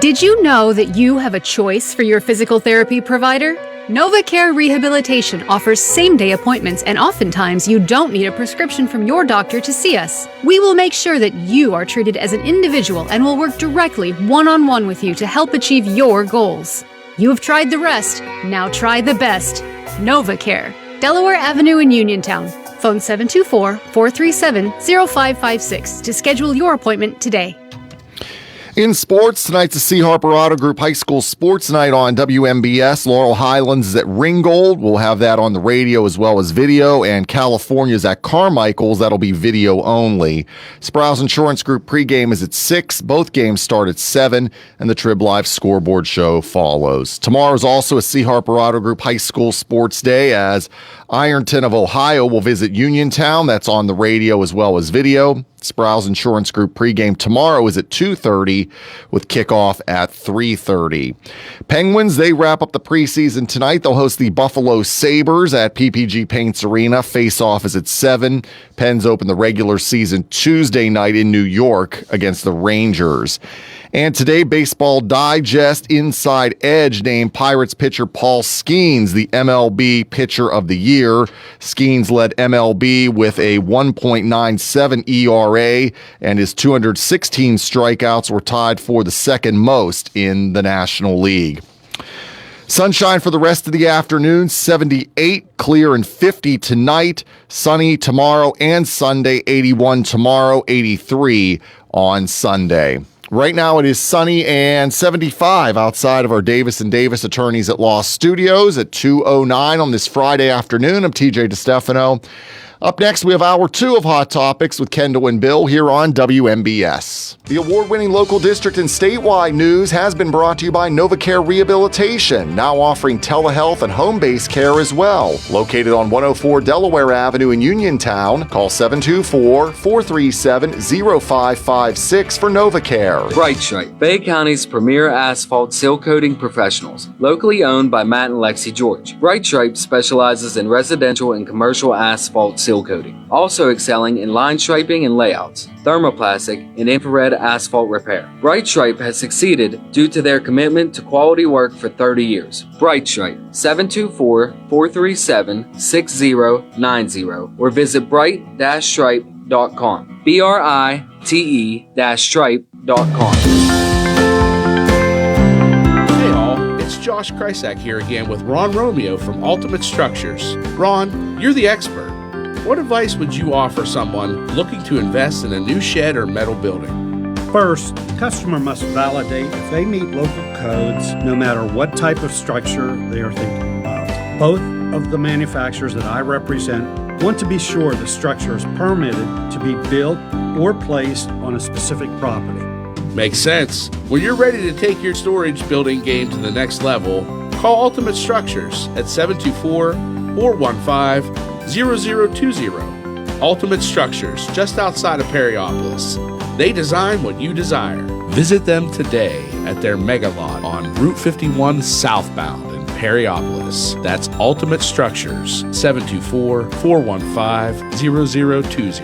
Did you know that you have a choice for your physical therapy provider? NovaCare Rehabilitation offers same-day appointments, and oftentimes you don't need a prescription from your doctor to see us. We will make sure that you are treated as an individual and will work directly one-on-one with you to help achieve your goals. You have tried the rest, now try the best. NovaCare, Delaware Avenue in Uniontown. Phone 724-437-0556 to schedule your appointment today. In sports, tonight's the C. Harper Auto Group High School Sports Night on WMBS. Laurel Highlands is at Ringgold. We'll have that on the radio as well as video. And California's at Carmichael's. That'll be video only. Sprouse Insurance Group pregame is at 6. Both games start at 7. And the Trib Live scoreboard show follows. Tomorrow is also a C. Harper Auto Group High School Sports Day as Ironton of Ohio will visit Uniontown. That's on the radio as well as video. Sprouse Insurance Group pregame tomorrow is at 2:30 with kickoff at 3:30. Penguins, they wrap up the preseason tonight. They'll host the Buffalo Sabres at PPG Paints Arena. Face-off is at 7. Pens open the regular season Tuesday night in New York against the Rangers. And today, Baseball Digest Inside Edge named Pirates pitcher Paul Skeens the MLB Pitcher of the Year. Skeens led MLB with a 1.97 ERA, and his 216 strikeouts were tied for the second most in the National League. Sunshine for the rest of the afternoon, 78, clear and 50 tonight. Sunny tomorrow and Sunday, 81 tomorrow, 83 on Sunday. Right now it is sunny and 75 outside of our Davis & Davis Attorneys at Law Studios at 2:09 on this Friday afternoon. I'm TJ DeStefano. Up next, we have Hour 2 of Hot Topics with Kendall and Bill here on WMBS. The award-winning local district and statewide news has been brought to you by NovaCare Rehabilitation, now offering telehealth and home-based care as well. Located on 104 Delaware Avenue in Uniontown, call 724-437-0556 for NovaCare. Bright Stripe, Bay County's premier asphalt seal coating professionals, locally owned by Matt and Lexi George. Bright Stripe specializes in residential and commercial asphalt seal coating, also excelling in line striping and layouts, thermoplastic, and infrared asphalt repair. Bright Stripe has succeeded due to their commitment to quality work for 30 years. Bright Stripe, 724-437-6090 or visit bright-stripe.com. BRITE-stripe.com. Hey all, it's Josh Krysak here again with Ron Romeo from Ultimate Structures. Ron, you're the expert. What advice would you offer someone looking to invest in a new shed or metal building? First, the customer must validate if they meet local codes no matter what type of structure they are thinking about. Both of the manufacturers that I represent want to be sure the structure is permitted to be built or placed on a specific property. Makes sense. When you're ready to take your storage building game to the next level, call Ultimate Structures at 724-415-0020. Ultimate Structures, just outside of Perryopolis. They design what you desire. Visit them today at their mega lot on Route 51 southbound in Perryopolis. That's Ultimate Structures, 724-415-0020.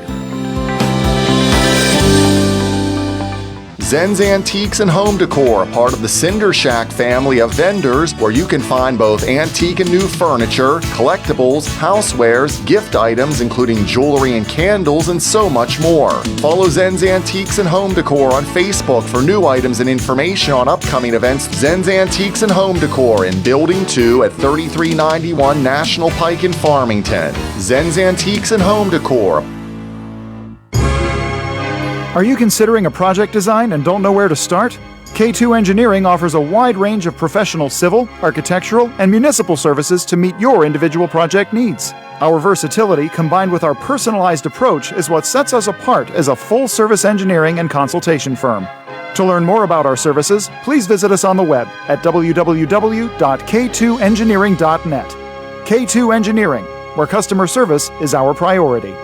Zen's Antiques and Home Decor, a part of the Cinder Shack family of vendors where you can find both antique and new furniture, collectibles, housewares, gift items including jewelry and candles, and so much more. Follow Zen's Antiques and Home Decor on Facebook for new items and information on upcoming events. Zen's Antiques and Home Decor in Building 2 at 3391 National Pike in Farmington. Zen's Antiques and Home Decor. Are you considering a project design and don't know where to start? K2 Engineering offers a wide range of professional civil, architectural, and municipal services to meet your individual project needs. Our versatility combined with our personalized approach is what sets us apart as a full-service engineering and consultation firm. To learn more about our services, please visit us on the web at www.k2engineering.net. K2 Engineering, where customer service is our priority.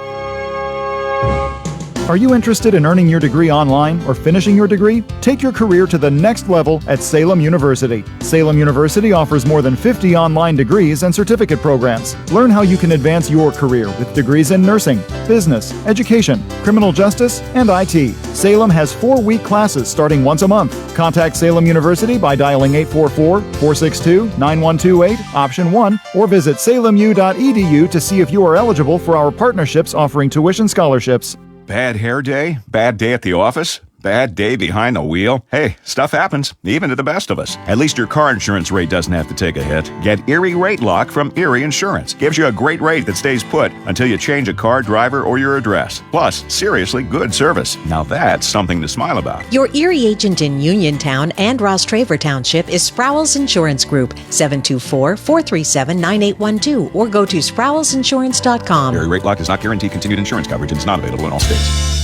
Are you interested in earning your degree online or finishing your degree? Take your career to the next level at Salem University. Salem University offers more than 50 online degrees and certificate programs. Learn how you can advance your career with degrees in nursing, business, education, criminal justice, and IT. Salem has 4-week classes starting once a month. Contact Salem University by dialing 844-462-9128, option 1, or visit salemu.edu to see if you are eligible for our partnerships offering tuition scholarships. Bad hair day? Bad day at the office? Bad day behind the wheel? Hey, stuff happens, even to the best of us. At least your car insurance rate doesn't have to take a hit. Get Erie Rate Lock from Erie Insurance. Gives you a great rate that stays put until you change a car, driver, or your address. Plus, seriously good service. Now that's something to smile about. Your Erie agent in Uniontown and Ross Traver Township is Sprowls Insurance Group, 724-437-9812, or go to sprowlsinsurance.com. Erie Rate Lock does not guarantee continued insurance coverage and is not available in all states.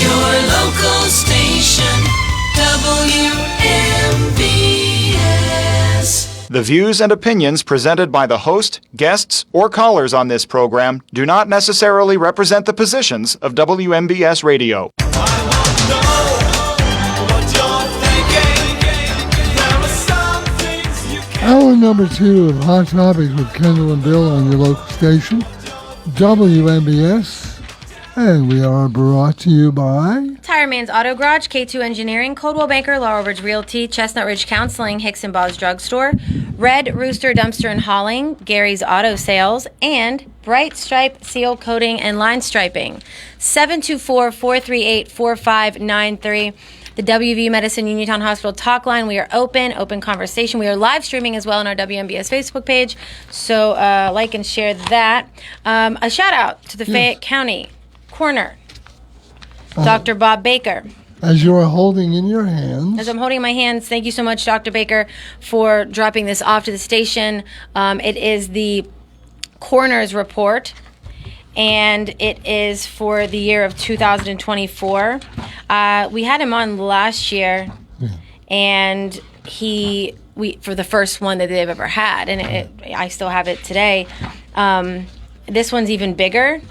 Your local station, WMVS. The views and opinions presented by the host, guests, or callers on this program do not necessarily represent the positions of WMBS Radio. Hour number 2 of Hot Topics with Kendall and Bill on your local station, WMBS. And we are brought to you by Tire Man's Auto Garage, K2 Engineering, Coldwell Banker, Laurel Ridge Realty, Chestnut Ridge Counseling, Hicks and Bob's Drugstore, Red Rooster Dumpster and Hauling, Gary's Auto Sales, and Bright Stripe Seal Coating and Line Striping. 724-438-4593. The WV Medicine Uniontown Hospital talk line. We are open conversation. We are live streaming as well on our WMBS Facebook page. So like and share that. A shout out to the Fayette County Coroner, Dr. Bob Baker. As you are holding in your hands. As I'm holding in my hands, thank you so much, Dr. Baker, for dropping this off to the station. It is the coroner's report, and it is for the year of 2024. We had him on last year, and for the first one that they've ever had, and I still have it today. This one's even bigger.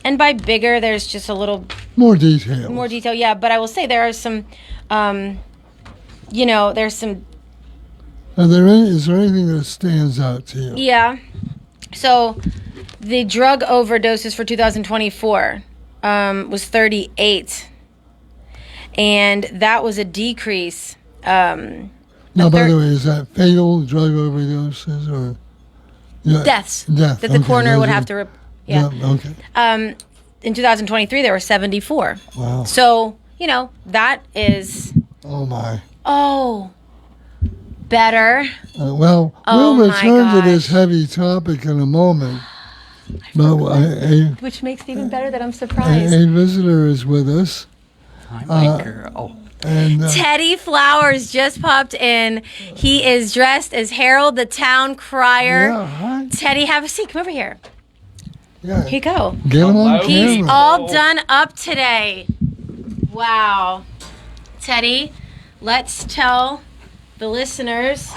And by bigger, there's just a little more detail. Yeah, but I will say there are some, there's some. Is there anything that stands out to you? Yeah. So, the drug overdoses for 2024 was 38, and that was a decrease. Now, by the way, is that fatal drug overdoses or deaths? Death. That the coroner would have to. Yeah. Okay. In 2023, there were 74. Wow. So, that is. Oh, my. Oh. Better. We'll return to this heavy topic in a moment. Which makes it even better that I'm surprised. A visitor is with us. Hi, my girl. And, Teddy Flowers just popped in. He is dressed as Harold the Town Crier. Yeah, hi. Teddy, have a seat. Come over here. Yeah. Here you go. Get him on He's camera. all done up today. Wow. Teddy, let's tell the listeners.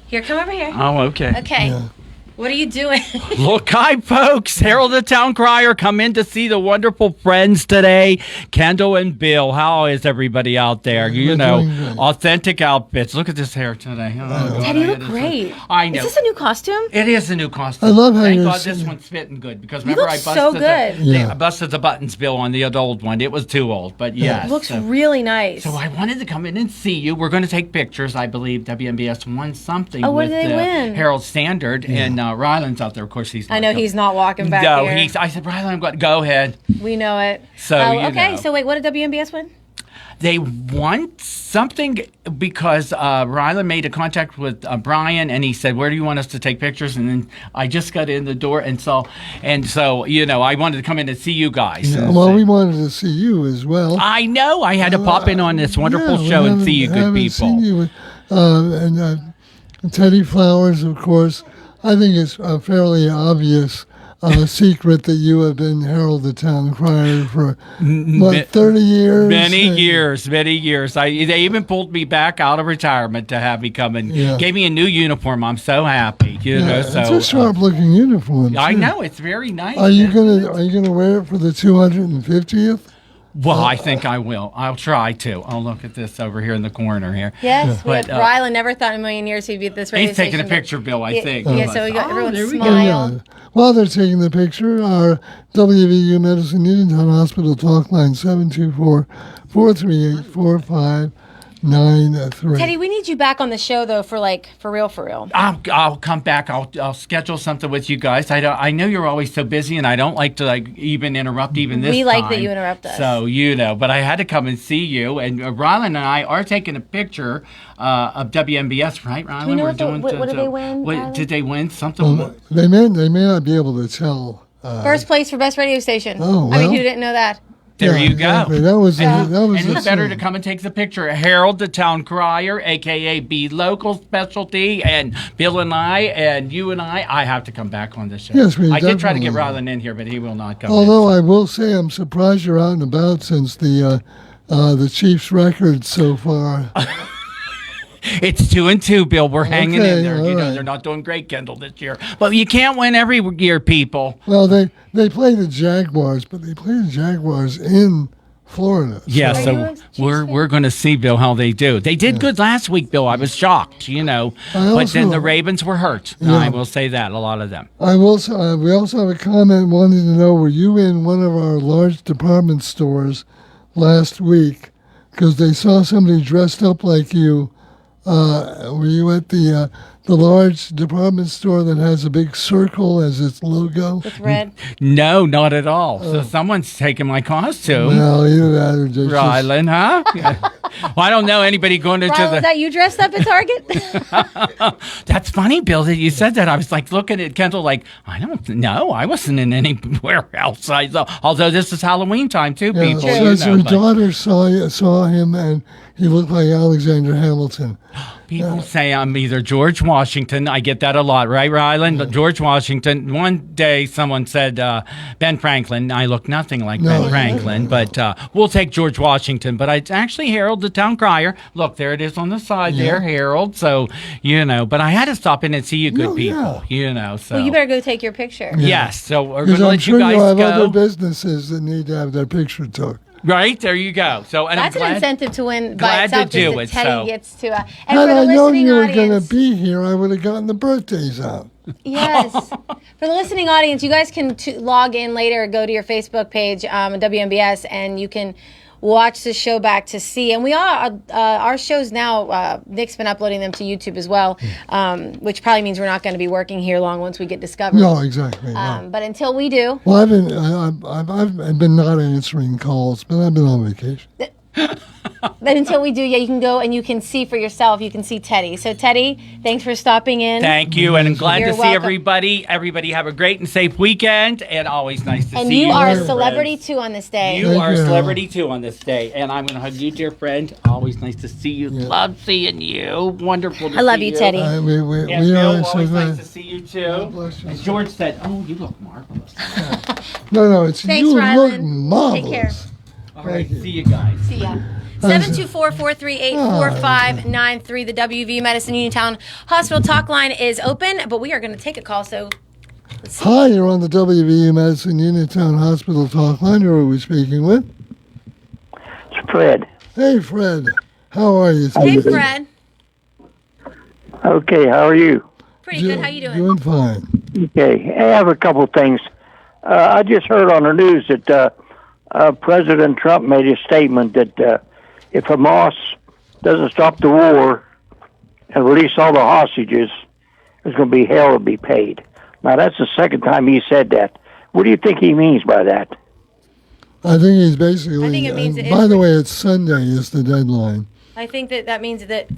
Here, come over here. Oh, okay. Okay. Yeah. What are you doing? Look, hi, folks. Harold the Town Crier come in to see the wonderful friends today, Kendall and Bill. How is everybody out there? You know, authentic outfits. Look at this hair today. Oh, Teddy, you look great. I know. Is this a new costume? It is a new costume. I love how Thank you're God this singing. one's fitting good because You remember look I busted so good. I busted the buttons, Bill, on the old one. It was too old, but yes. It looks really nice. So I wanted to come in and see you. We're going to take pictures. I believe WMBS won something Oh, what with did they win? Harold Standard, and Ryland's out there. Of course, he's not I know coming. he's not walking back No, here. I said, Ryland, I'm going to go ahead. We know it. So, you okay, know. so wait, what did WMBS win? They want something because Ryland made a contact with Brian, and he said, "Where do you want us to take pictures?" And then I just got in the door, and so you know, I wanted to come in and see you guys. Yeah, well, we wanted to see you as well. I know. I had to pop in on this wonderful Yeah, show we and see you good haven't people. Seen you. And Teddy Flowers, of course. I think it's a fairly obvious secret that you have been Harold the Town Crier for, what, 30 years? Many years. They even pulled me back out of retirement to have me come and gave me a new uniform. I'm so happy. You know, so it's a sharp-looking uniform. I too. know, it's very nice. Are you gonna wear it for the 250th? Well, I think I will. I'll try to. I'll look at this over here in the corner here. Yes, But, Ryland never thought in a million years he'd be at this radio he's taking a station, picture, Bill, I think. Yeah, so we got everyone there we go. smile. While they're taking the picture, our WVU Medicine Uniontown Hospital talk line 724-438-4593. Teddy, we need you back on the show though for real. I'll come back. I'll schedule something with you guys. I know you're always so busy, and I don't like to even interrupt even this We like that time. you interrupt us. So you know, but I had to come and see you. And Ryland and I are taking a picture of WMBS, right, Ryland? Do we know We're what did they win? What, did they win something? Well, they may not be able to tell. First place for best radio station. Oh, I mean, well. who didn't know that? There you exactly. go. That was and the who's better to song. come and take the picture? Harold the Town Crier, a.k.a. Be Local Specialty, and Bill and I, and you and I have to come back on the show. Yes, we I did try to get definitely- Ryland in here, but he will not come Although I will say I'm surprised you're out and about since the Chiefs' record so far. It's 2-2, Bill. We're hanging Okay, in there. all You know, right. they're not doing great, Kendall, this year. But you can't win every year, people. Well, they play the Jaguars, but they play the Jaguars in Florida. Yeah, so we're going to see, Bill, how they do. They did good last week, Bill. I was shocked, you know. But then the Ravens were hurt. Yeah. I will say that, a lot of them. I will. We also have a comment wanting to know: were you in one of our large department stores last week? Because they saw somebody dressed up like you. Were you at the large department store that has a big circle as its logo? With red. No, not at all. So someone's taking my costume. Well, either that or just Ryland, huh? Well, I don't know anybody going into Ryland, was that you dressed up at Target? That's funny, Bill, that you said that. I was like looking at Kendall like, I don't know. I wasn't in anywhere else. Although this is Halloween time too, Yeah, people. so your daughter saw him and he looked like Alexander Hamilton. People say I'm either George Washington. I get that a lot, right, Ryland? But George Washington. One day someone said Ben Franklin. I look nothing like Ben Franklin, but we'll take George Washington. But it's actually Harold the Town Crier. Look, there it is on the side there, Harold. So, you know, but I had to stop in and see you good people, you know. So. Well, you better go take your picture. Yes, so we're going Because to I'm let sure you guys have go. other businesses that need to have their picture took. Right, there you go. So, and That's I'm an glad, incentive to win by glad to itself. do just it, that Teddy so. gets to. And Had for the I known listening you were going audience, to be here, I would have gotten the birthdays out. yes. For the listening audience, you guys can log in later or go to your Facebook page, WMBS, and you can watch the show back to see. And we are our shows now. Nick's been uploading them to YouTube as well, which probably means we're not going to be working here long once we get discovered. No, exactly. No. But until we do, Well, I've been not answering calls, but I've been on vacation. but until we do, you can go and you can see for yourself. You can see Teddy. So Teddy, thanks for stopping in. Thank you, and I'm glad You're to see welcome. everybody. Everybody have a great and safe weekend, and always nice to And see you. you are a dear celebrity friends. too on this day. You are a celebrity too on this day, and I'm going to hug you, dear friend. Always nice to see you. Love seeing you. Wonderful to I love see you, Teddy. And we Bill, are so always nice glad. to see you too. And George said, "Oh, you look marvelous." No, it's Thanks, you look Ryland. marvelous. Take care. All right, see you guys. See ya. 724-438-4593. The WV Medicine Uniontown Hospital talk line is open, but we are going to take a call, so let's see. Hi, you're on the WVU Medicine Uniontown Hospital talk line. Who are we speaking with? It's Fred. Hey, Fred. How are you? Hey, Fred. Okay, how are you? Pretty good. How you doing? Doing fine. Okay, I have a couple things. I just heard on the news that President Trump made a statement that if Hamas doesn't stop the war and release all the hostages, there's going to be hell to be paid. Now, that's the second time he said that. What do you think he means by that? I think he's basically. I think it means that by the way, it's Sunday is the deadline. I think that means that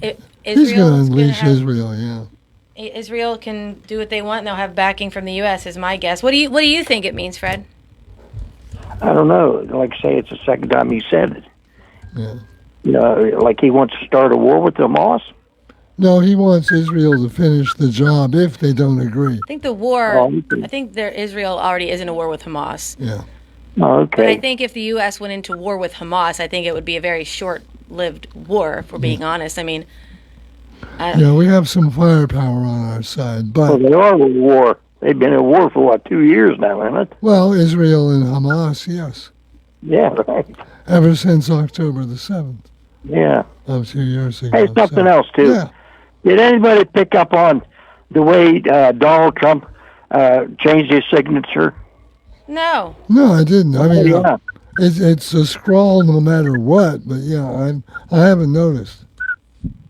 He's going to unleash have, Israel. Yeah. Israel can do what they want, and they'll have backing from the U.S. is my guess. What do you think it means, Fred? I don't know. Like I say, it's the second time he said it. Yeah. You know, like he wants to start a war with Hamas. No, he wants Israel to finish the job if they don't agree. I think the war. I think Israel already is in a war with Hamas. Yeah. Okay. But I think if the U.S. went into war with Hamas, I think it would be a very short-lived war. If we're being honest, I mean. Yeah, we have some firepower on our side, but Well, they are in war. They've been in war for 2 years now, haven't it? well, Israel and Hamas, yes, Yeah, right. ever since October the 7th Yeah. of 2 years ago. Hey, something else too. Yeah. Did anybody pick up on the way Donald Trump changed his signature? No. No, I didn't. I mean, Yeah. it's a scrawl no matter what, but yeah, I haven't noticed.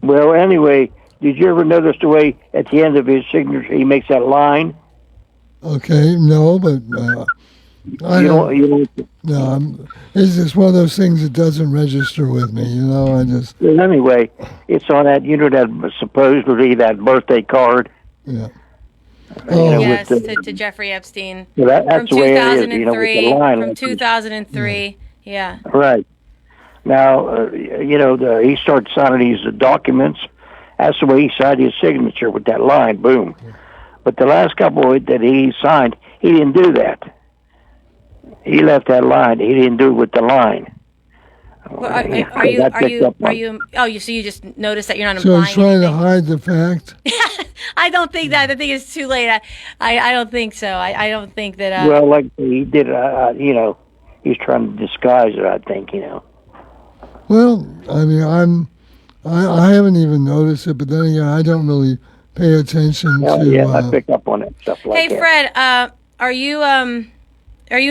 Well, anyway, did you ever notice the way at the end of his signature he makes that line? Okay, no, but I don't. No, it's just one of those things that doesn't register with me. You know, I just. Well, anyway, it's on that, that supposedly that birthday card. Yeah. Yes, to Jeffrey Epstein. Well, that's from the way it is, with the 2003. line. From 2003. Yeah. Right. Now, he started signing these documents. That's the way he signed his signature with that line, boom. But the last couple that he signed, he didn't do that. He left that line. He didn't do it with the line. Well, are you? Oh, so you just noticed that you're not So implying he's trying anything? to hide the fact. I don't think that. I think it's too late. I don't think so. I don't think that. Well, like he did, he's trying to disguise it. I think, Well, I mean, I haven't even noticed it, but then again, I don't really pay attention to. Yeah, I pick up on it, stuff like Hey, that. Fred, are you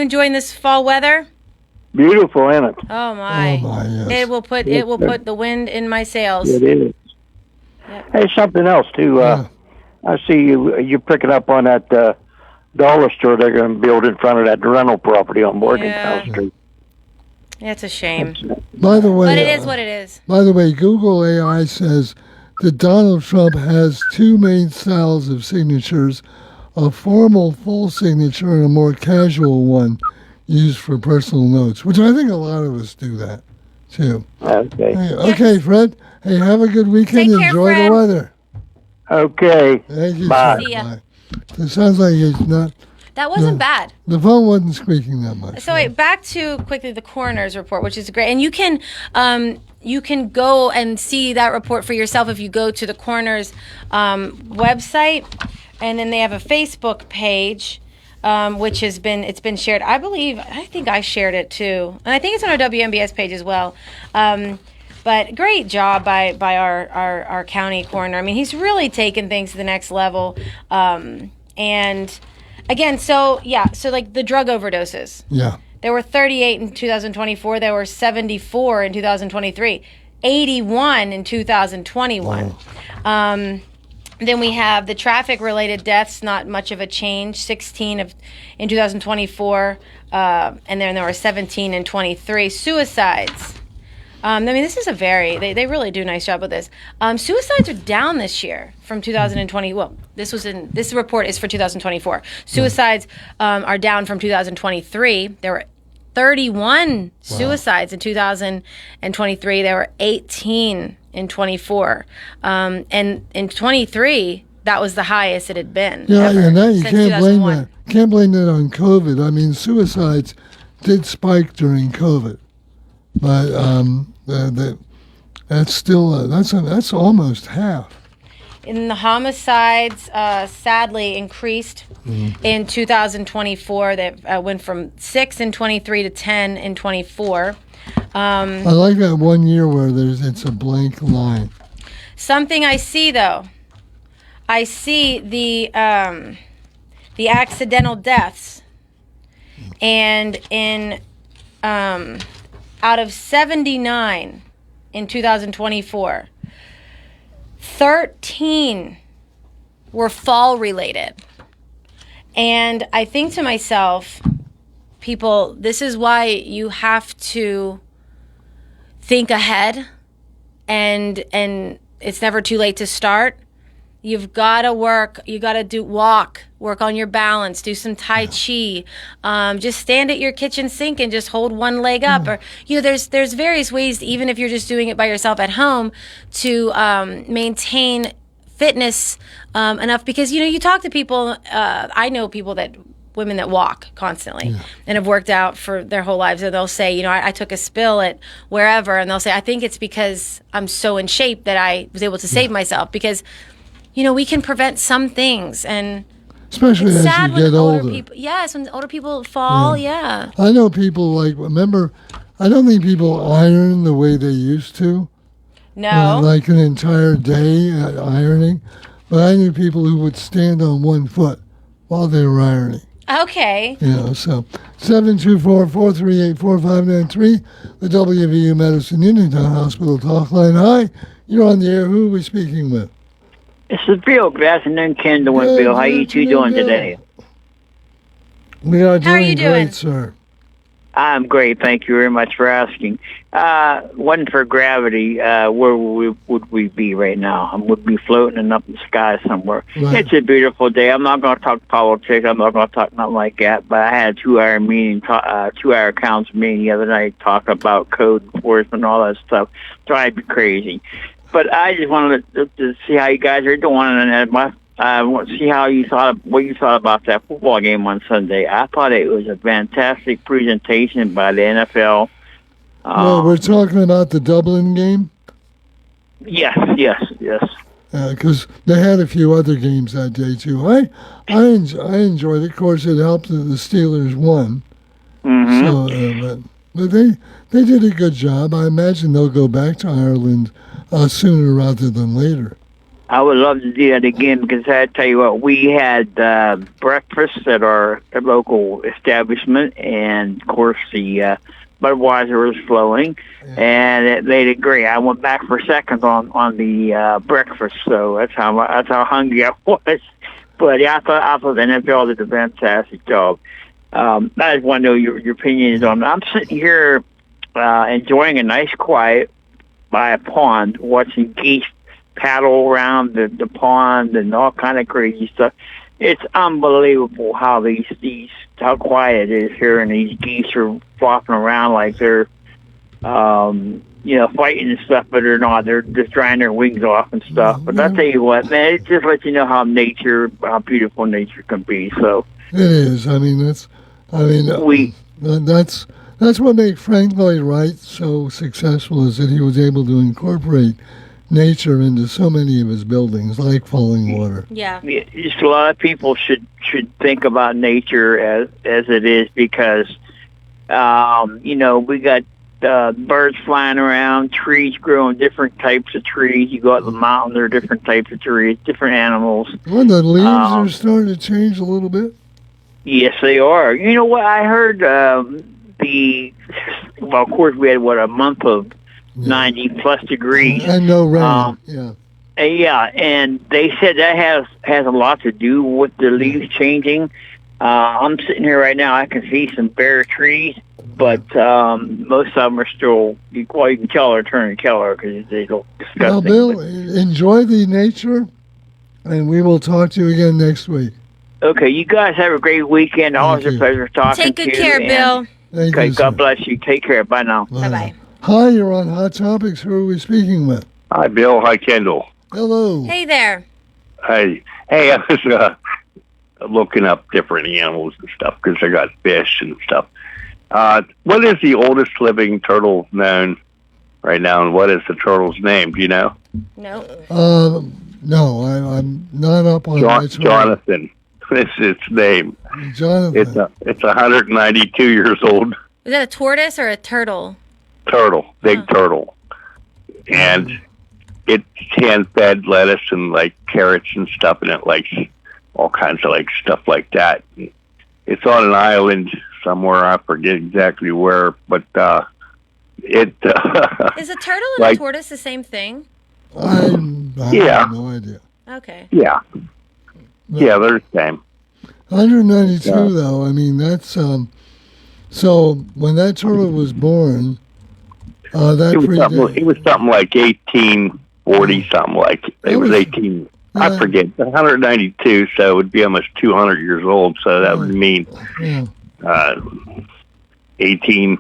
enjoying this fall weather? Beautiful, isn't it? Oh my! Yes. It will put the wind in my sails. It is. Hey, something else too. I see you're picking up on that dollar store they're going to build in front of that rental property on Morgantown Street. Yeah, it's a shame. By the way, But it is what it is. By the way, Google AI says that Donald Trump has two main styles of signatures: a formal full signature and a more casual one used for personal notes, which I think a lot of us do that too. Okay. Hey, okay, Fred. Hey, have a good weekend. Take care, Enjoy Fred. the weather. Okay. Thank you. Bye. sir. See ya. Bye. It sounds like it's not. That wasn't bad. The phone wasn't squeaking that much. So wait, back to quickly the coroner's report, which is great, and you can go and see that report for yourself if you go to the coroner's website, and then they have a Facebook page, which it's been shared. I think I shared it too, and I think it's on our WMBS page as well. But great job by our county coroner. I mean, he's really taken things to the next level, and. Again, so like the drug overdoses. Yeah. There were 38 in 2024. There were 74 in 2023. 81 in 2021. Then we have the traffic-related deaths, not much of a change, 16 in 2024, and then there were 17 in 23. Suicides. I mean, this is they really do a nice job with this. Suicides are down this year from 2020. Well, this report is for 2024. Suicides are down from 2023. There were 31 suicides in 2023. There were 18 in 24. And in 23, that was the highest it had been. Yeah, ever, and that you since can't blame 2001. that. Can't blame that on COVID. I mean, suicides did spike during COVID. but that's still that's almost half. And the homicides sadly increased in 2024. That went from 6 in 23 to 10 in 24. I like that 1 year where it's a blank line. Something I see though, I see the accidental deaths, and in out of 79 in 2024, 13 were fall related. And I think to myself, people, this is why you have to think ahead, and it's never too late to start. You've got to work. You got to work on your balance, do some Tai Chi, just stand at your kitchen sink and just hold one leg up. Or, there's various ways, even if you're just doing it by yourself at home, to maintain fitness enough. Because, you talk to people, I know women that walk constantly and have worked out for their whole lives, and they'll say, I took a spill at wherever, and they'll say, I think it's because I'm so in shape that I was able to save myself. Because we can prevent some things, and especially it's as sad you when get older. People, yes, when older people fall, I know people I don't think people iron the way they used to. No. Like an entire day at ironing. But I knew people who would stand on one foot while they were ironing. Okay. So 724-438-4593, the WVU Medicine Uniontown Hospital talk line. Hi, you're on the air. Who are we speaking with? This is Bill. Good afternoon, Kendall and Bill. How you two doing today? We are How are you doing? Great, sir. I'm great. Thank you very much for asking. One for gravity, where would we be right now? I would be floating up in the sky somewhere. Right. It's a beautiful day. I'm not going to talk politics. I'm not going to talk nothing like that. But I had a 2-hour meeting, 2-hour council meeting the other night, talking about code enforcement and all that stuff. Drive me crazy. But I just wanted to see how you guys are doing, and I want to see what you thought about that football game on Sunday. I thought it was a fantastic presentation by the NFL. Well, we're talking about the Dublin game? Yes. Because they had a few other games that day, too. I enjoyed it. Of course, it helped that the Steelers won. Mm-hmm. So, but they did a good job. I imagine they'll go back to Ireland sooner rather than later. I would love to do that again, because I tell you what, we had breakfast at our local establishment, and of course the Budweiser was flowing, and they did great. I went back for seconds on the breakfast, so that's how hungry I was. But yeah, I thought the NFL did a fantastic job. I just want to know your opinions on it. I'm sitting here enjoying a nice quiet by a pond, watching geese paddle around the pond and all kind of crazy stuff. It's unbelievable how how quiet it is here, and these geese are flopping around like they're fighting and stuff, but they're not. They're just drying their wings off and stuff. But I'll tell you what, man, it just lets you know how beautiful nature can be. So it is. That's what made Frank Lloyd Wright so successful, is that he was able to incorporate nature into so many of his buildings, like Falling Water. Yeah. Just a lot of people should think about nature as it is, because we got birds flying around, trees growing, different types of trees. You go up the mountain, there are different types of trees, different animals. Well, the leaves are starting to change a little bit. Yes, they are. You know what? I heard of course, we had a month of 90+ degrees. And no rain. Yeah, and they said that has a lot to do with the leaves changing. I'm sitting here right now. I can see some bare trees, but most of them are still. You can tell they're turning color because they look disgusting. Well, Bill, enjoy the nature, and we will talk to you again next week. Okay, you guys have a great weekend. Always a pleasure talking to you. Take good care, Bill. Okay, God bless you. Take care. Bye now. Bye-bye. Hi, you're on Hot Topics. Who are we speaking with? Hi, Bill. Hi, Kendall. Hello. Hey there. Hey, I was looking up different animals and stuff, because I got fish and stuff. What is the oldest living turtle known right now, and what is the turtle's name? Do you know? No. No, I'm not up on that. Jonathan. It's its name. Jonathan. It's 192 years old. Is that a tortoise or a turtle? Turtle, big turtle, and it's hand-fed lettuce and like carrots and stuff, and it likes all kinds of like stuff like that. It's on an island somewhere. I forget exactly where, but it. Is a turtle and a tortoise the same thing? I have no idea. Okay. Yeah. Yeah, they're the same. 192 though. I mean, that's so when that turtle was born, it was something like 1840, something like it was 18. I forget 192, so it would be almost 200 years old. So that would mean 18,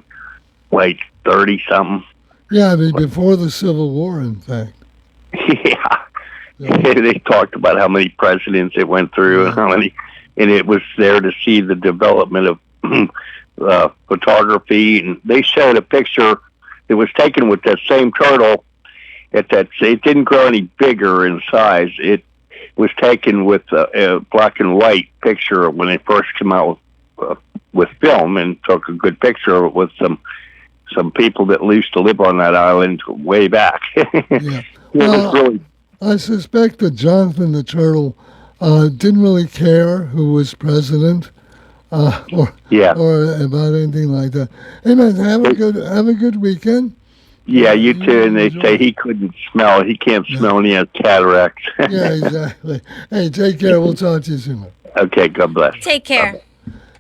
like 30 something. Yeah, I mean before the Civil War, in fact. They talked about how many presidents it went through and how many, and it was there to see the development of photography. And they showed a picture that was taken with that same turtle. It didn't grow any bigger in size. It was taken with a black and white picture when they first came out with film, and took a good picture of it with some people that used to live on that island way back. It was really. I suspect that Jonathan the turtle didn't really care who was president, or about anything like that. Hey man, have a good weekend. Yeah, you too. And they say he couldn't smell. He can't smell, and he has cataracts. Yeah, exactly. Hey, take care. We'll talk to you soon. Okay, God bless. Take care. Bye-bye.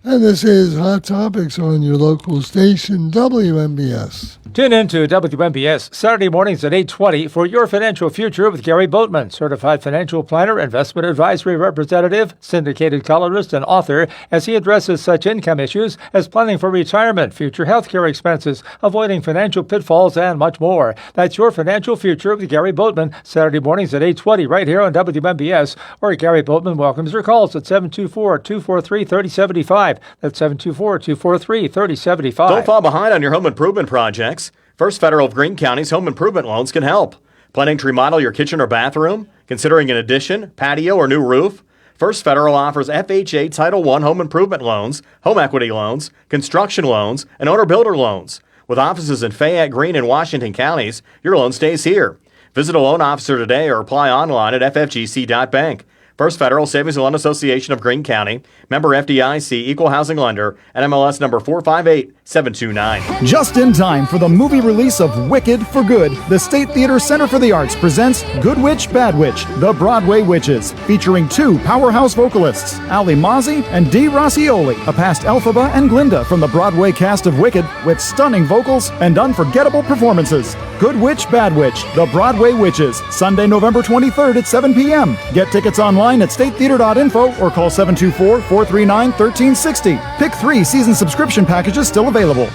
And this is Hot Topics on your local station, WMBS. Tune in to WMBS Saturday mornings at 8:20 for Your Financial Future with Gary Boatman, certified financial planner, investment advisory representative, syndicated columnist, and author, as he addresses such income issues as planning for retirement, future healthcare expenses, avoiding financial pitfalls, and much more. That's Your Financial Future with Gary Boatman, Saturday mornings at 8:20 right here on WMBS, where Gary Boatman welcomes your calls at 724-243-3075. That's 724-243-3075. Don't fall behind on your home improvement projects. First Federal of Greene County's home improvement loans can help. Planning to remodel your kitchen or bathroom? Considering an addition, patio, or new roof? First Federal offers FHA Title I home improvement loans, home equity loans, construction loans, and owner-builder loans. With offices in Fayette, Greene, and Washington counties, your loan stays here. Visit a loan officer today or apply online at ffgc.bank. First Federal Savings and Loan Association of Greene County, member FDIC, equal housing lender, NMLS number 458729. Just in time for the movie release of Wicked for Good, the State Theater Center for the Arts presents Good Witch, Bad Witch, The Broadway Witches, featuring two powerhouse vocalists, Ali Mazzi and Dee Rossioli, a past Elphaba and Glinda from the Broadway cast of Wicked, with stunning vocals and unforgettable performances. Good Witch, Bad Witch, The Broadway Witches, Sunday, November 23rd at 7 p.m. Get tickets online at statetheater.info or call 724-439-1360. Pick 3 season subscription packages still available.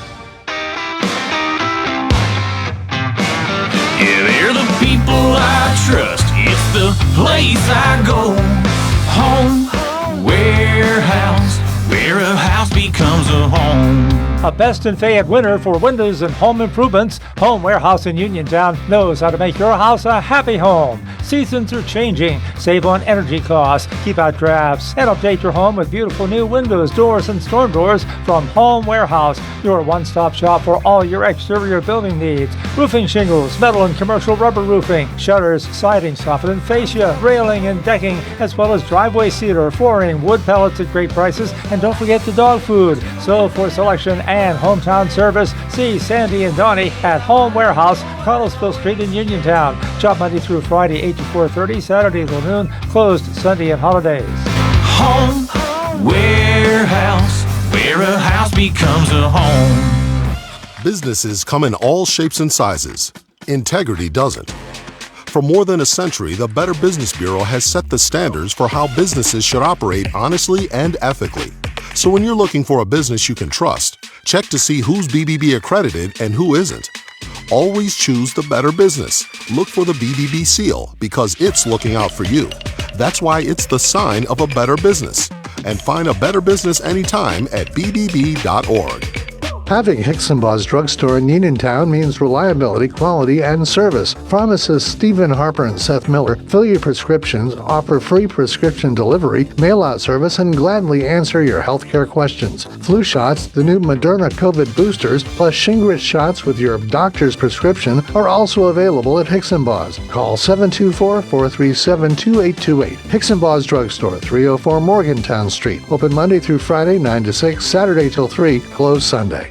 Yeah, they're the people I trust. It's the place I go. Home Warehouse, where a house becomes a home. A Best in Fayette winner for windows and home improvements, Home Warehouse in Uniontown knows how to make your house a happy home. Seasons are changing. Save on energy costs, keep out drafts, and update your home with beautiful new windows, doors, and storm doors from Home Warehouse, your one-stop shop for all your exterior building needs. Roofing shingles, metal and commercial rubber roofing, shutters, siding, soffit and fascia, railing and decking, as well as driveway cedar, flooring, wood pellets at great prices, and don't forget the dog food. So for selection and hometown service, see Sandy and Donnie at Home Warehouse, Carlsville Street in Uniontown. Shop Monday through Friday, 8 to 4:30, Saturday till noon, closed Sunday and holidays. Home Warehouse, where a house becomes a home. Businesses come in all shapes and sizes. Integrity doesn't. For more than a century, the Better Business Bureau has set the standards for how businesses should operate honestly and ethically. So when you're looking for a business you can trust, check to see who's BBB accredited and who isn't. Always choose the Better Business. Look for the BBB seal because it's looking out for you. That's why it's the sign of a better business. And find a better business anytime at bbb.org. Having Hickson Boss Drugstore in Uniontown means reliability, quality, and service. Pharmacists Stephen Harper and Seth Miller fill your prescriptions, offer free prescription delivery, mail-out service, and gladly answer your healthcare questions. Flu shots, the new Moderna COVID boosters, plus Shingrix shots with your doctor's prescription are also available at Hickson Boss. Call 724-437-2828. Hickson Boss Drugstore, 304 Morgantown Street. Open Monday through Friday, 9 to 6, Saturday till 3, closed Sunday.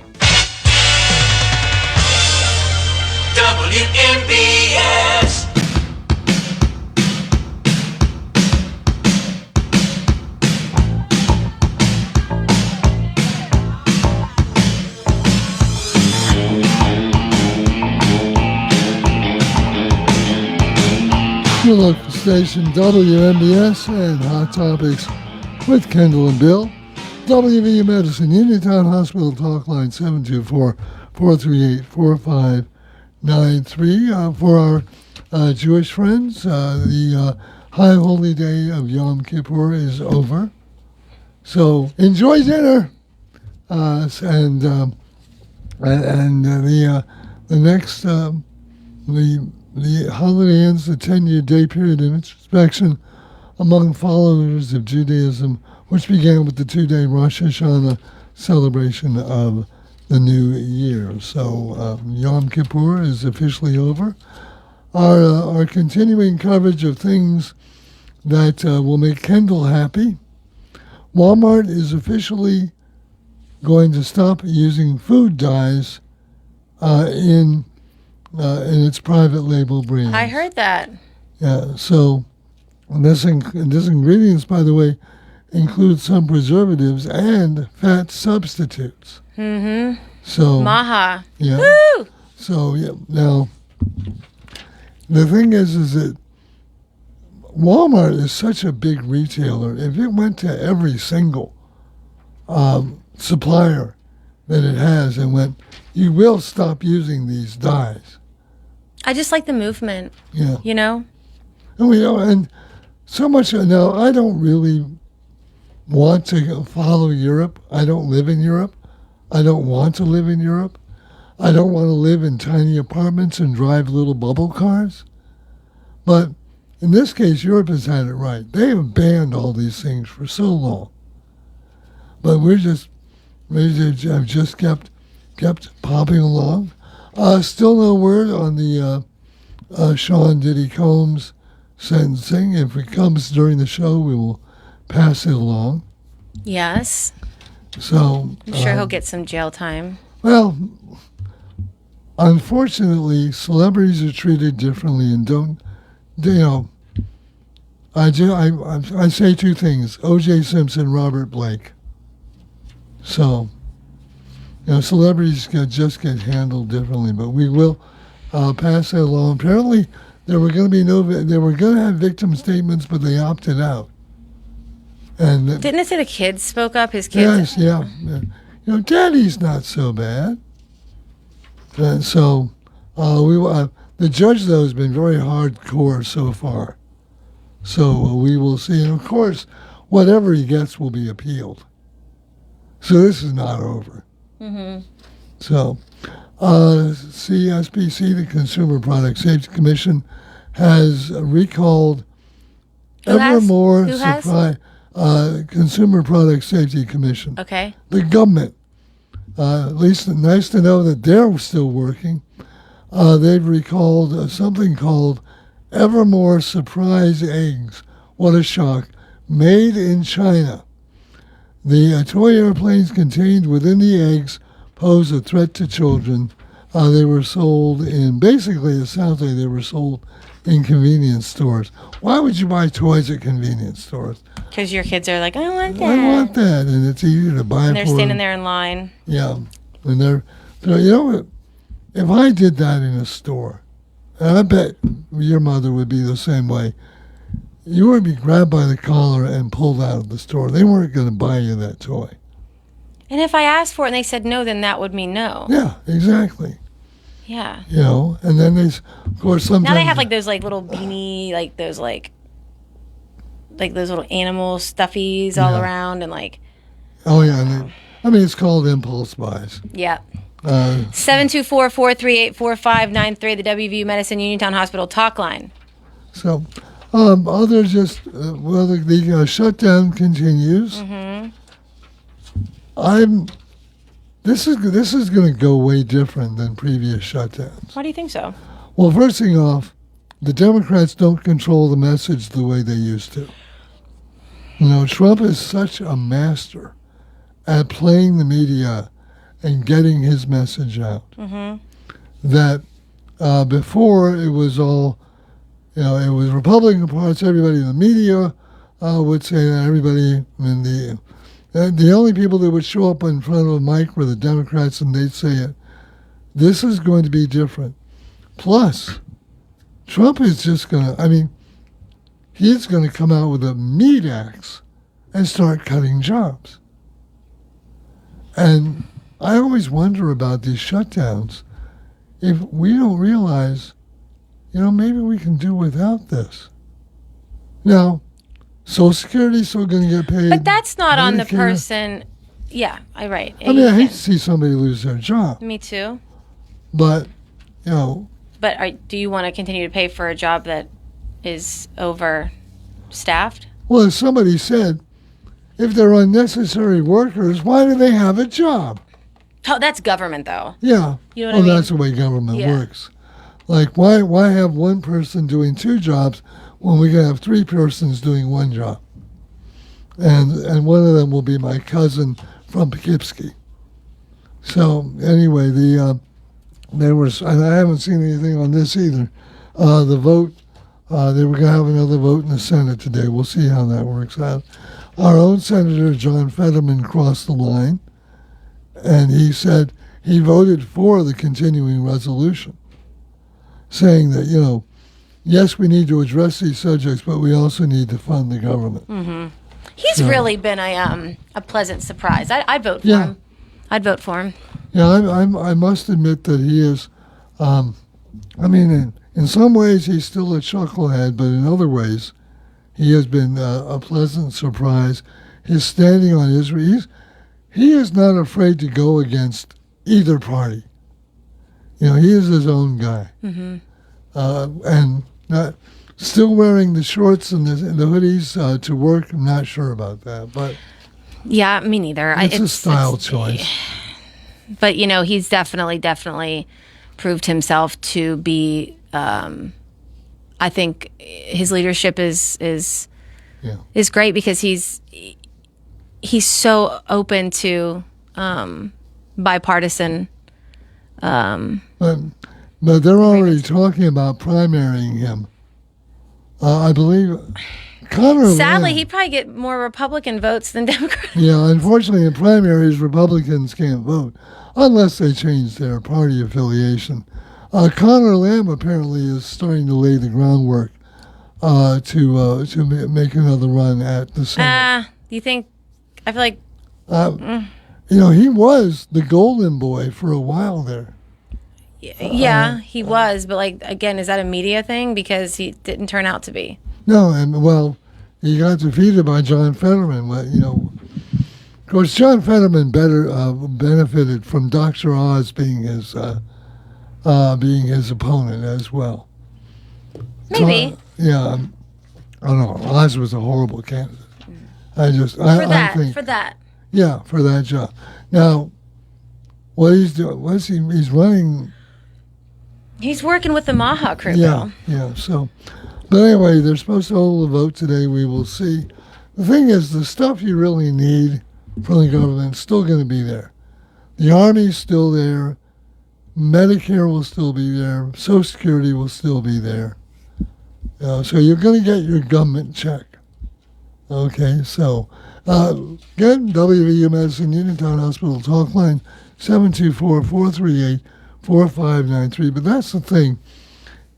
WMBS. Your local station, WMBS, and Hot Topics with Kendall and Bill. WVU Medicine, Uniontown Hospital Talk Line, 724-438-4593. For our Jewish friends, the High Holy Day of Yom Kippur is over. So enjoy dinner. And the next, the holiday ends the 10-year day period of introspection among followers of Judaism, which began with the 2-day Rosh Hashanah celebration of the new year. So Yom Kippur is officially over. Our continuing coverage of things that will make Kendall happy. Walmart is officially going to stop using food dyes in its private label brand. I heard that. Yeah, so this ingredients, by the way, include some preservatives and fat substitutes. Mm-hmm. So Maha. Yeah. Woo! So yeah. Now, the thing is that Walmart is such a big retailer. If it went to every single supplier that it has and went, you will stop using these dyes. I just like the movement. Yeah. You know? And so much, now I don't really want to follow Europe. I don't live in Europe. I don't want to live in Europe. I don't want to live in tiny apartments and drive little bubble cars. But in this case, Europe has had it right. They have banned all these things for so long. But we have just kept popping along. Still no word on the Sean Diddy Combs sentencing. If it comes during the show, we will pass it along. Yes. So I'm sure he'll get some jail time. Well, unfortunately, celebrities are treated differently, and I say two things: O.J. Simpson, Robert Blake. So, celebrities just get handled differently, but we will pass that along. Apparently, they were going to have victim statements, but they opted out. And didn't it say the kids spoke up? His kids. Yes, yeah. Daddy's not so bad. And so, the judge though has been very hardcore so far. So we will see, and of course, whatever he gets will be appealed. So this is not over. Mm-hmm. So, CSPC, the Consumer Product Safety Commission, has recalled Evermore Supply. Consumer Product Safety Commission. Okay. The government. At least nice to know that they're still working. They've recalled something called Evermore Surprise Eggs. What a shock. Made in China. The toy airplanes contained within the eggs pose a threat to children. They were sold it sounds like they were sold in convenience stores. Why would you buy toys at convenience stores? Because your kids are like, I want that. I want that, and it's easy to buy. And they're standing there in line. Yeah, and they're if I did that in a store, and I bet your mother would be the same way, you would be grabbed by the collar and pulled out of the store. They weren't going to buy you that toy. And if I asked for it and they said no, then that would mean no. Yeah, exactly. Yeah. And then of course, sometimes now they have those little beanie, those those little animal stuffies all around, and Oh yeah, I mean, it's called impulse buys. Yeah. 724-438-4593, the WVU Medicine Uniontown Hospital talk line. So, others just, the shutdown continues. Mm-hmm. This is going to go way different than previous shutdowns. Why do you think so? Well, first thing off, the Democrats don't control the message the way they used to. You know, Trump is such a master at playing the media and getting his message out that before it was all, it was Republican parts. Everybody in the media would say that. Everybody in the only people that would show up in front of a mic were the Democrats, and they'd say it. This is going to be different. Plus, Trump is just going to, he's going to come out with a meat axe and start cutting jobs. And I always wonder about these shutdowns. If we don't realize, maybe we can do without this. Now, Social Security is still going to get paid. But that's not on the Medicare. person. Yeah, I'm right. I hate to see somebody lose their job. Me too. But, But do you want to continue to pay for a job that is overstaffed? well, as somebody said, if they're unnecessary workers, why do they have a job? Oh, that's government, though. Yeah. You know what I mean? That's the way government Yeah. works. Like, why have one person doing two jobs when we can have three persons doing one job? And one of them will be my cousin from Poughkeepsie. So anyway, there was, and I haven't seen anything on this either. The vote, they were going to have another vote in the Senate today. We'll see how that works out. Our own Senator John Fetterman crossed the line, and he said he voted for the continuing resolution, saying that, yes, we need to address these subjects, but we also need to fund the government. Mm-hmm. He's really been a pleasant surprise. I'd vote for Yeah. him. I'd vote for him. Yeah, I must admit that he is, in some ways he's still a chucklehead, but in other ways he has been a pleasant surprise. His standing on Israel, he is not afraid to go against either party. He is his own guy. Mm-hmm. And still wearing the shorts and the hoodies to work, I'm not sure about that, but Yeah, me neither. it's a style choice. But he's definitely proved himself to be. I think his leadership is great because he's so open to bipartisan. But they're already talking about primarying him. I believe Connor Sadly, Lamb. he'd probably get more Republican votes than Democrat. Yeah, unfortunately, in primaries, Republicans can't vote unless they change their party affiliation. Connor Lamb apparently is starting to lay the groundwork to make another run at the Senate. Do you think? I feel like. He was the golden boy for a while there. Yeah, he was, but again, is that a media thing? Because he didn't turn out to be. No, and he got defeated by John Fetterman. Of course, John Fetterman benefited from Dr. Oz being his opponent as well. Maybe. I don't know. Oz was a horrible candidate. I think For that. Yeah, for that job. Now, what he's doing? He's running. He's working with the Maha crew. Yeah, yeah. So, but anyway, they're supposed to hold a vote today. We will see. The thing is, the stuff you really need from the government is still going to be there. The Army's still there. Medicare will still be there. Social Security will still be there. So you're going to get your government check. Okay, so again, WVU Medicine Uniontown Hospital talk line 724-438-4593. But that's the thing,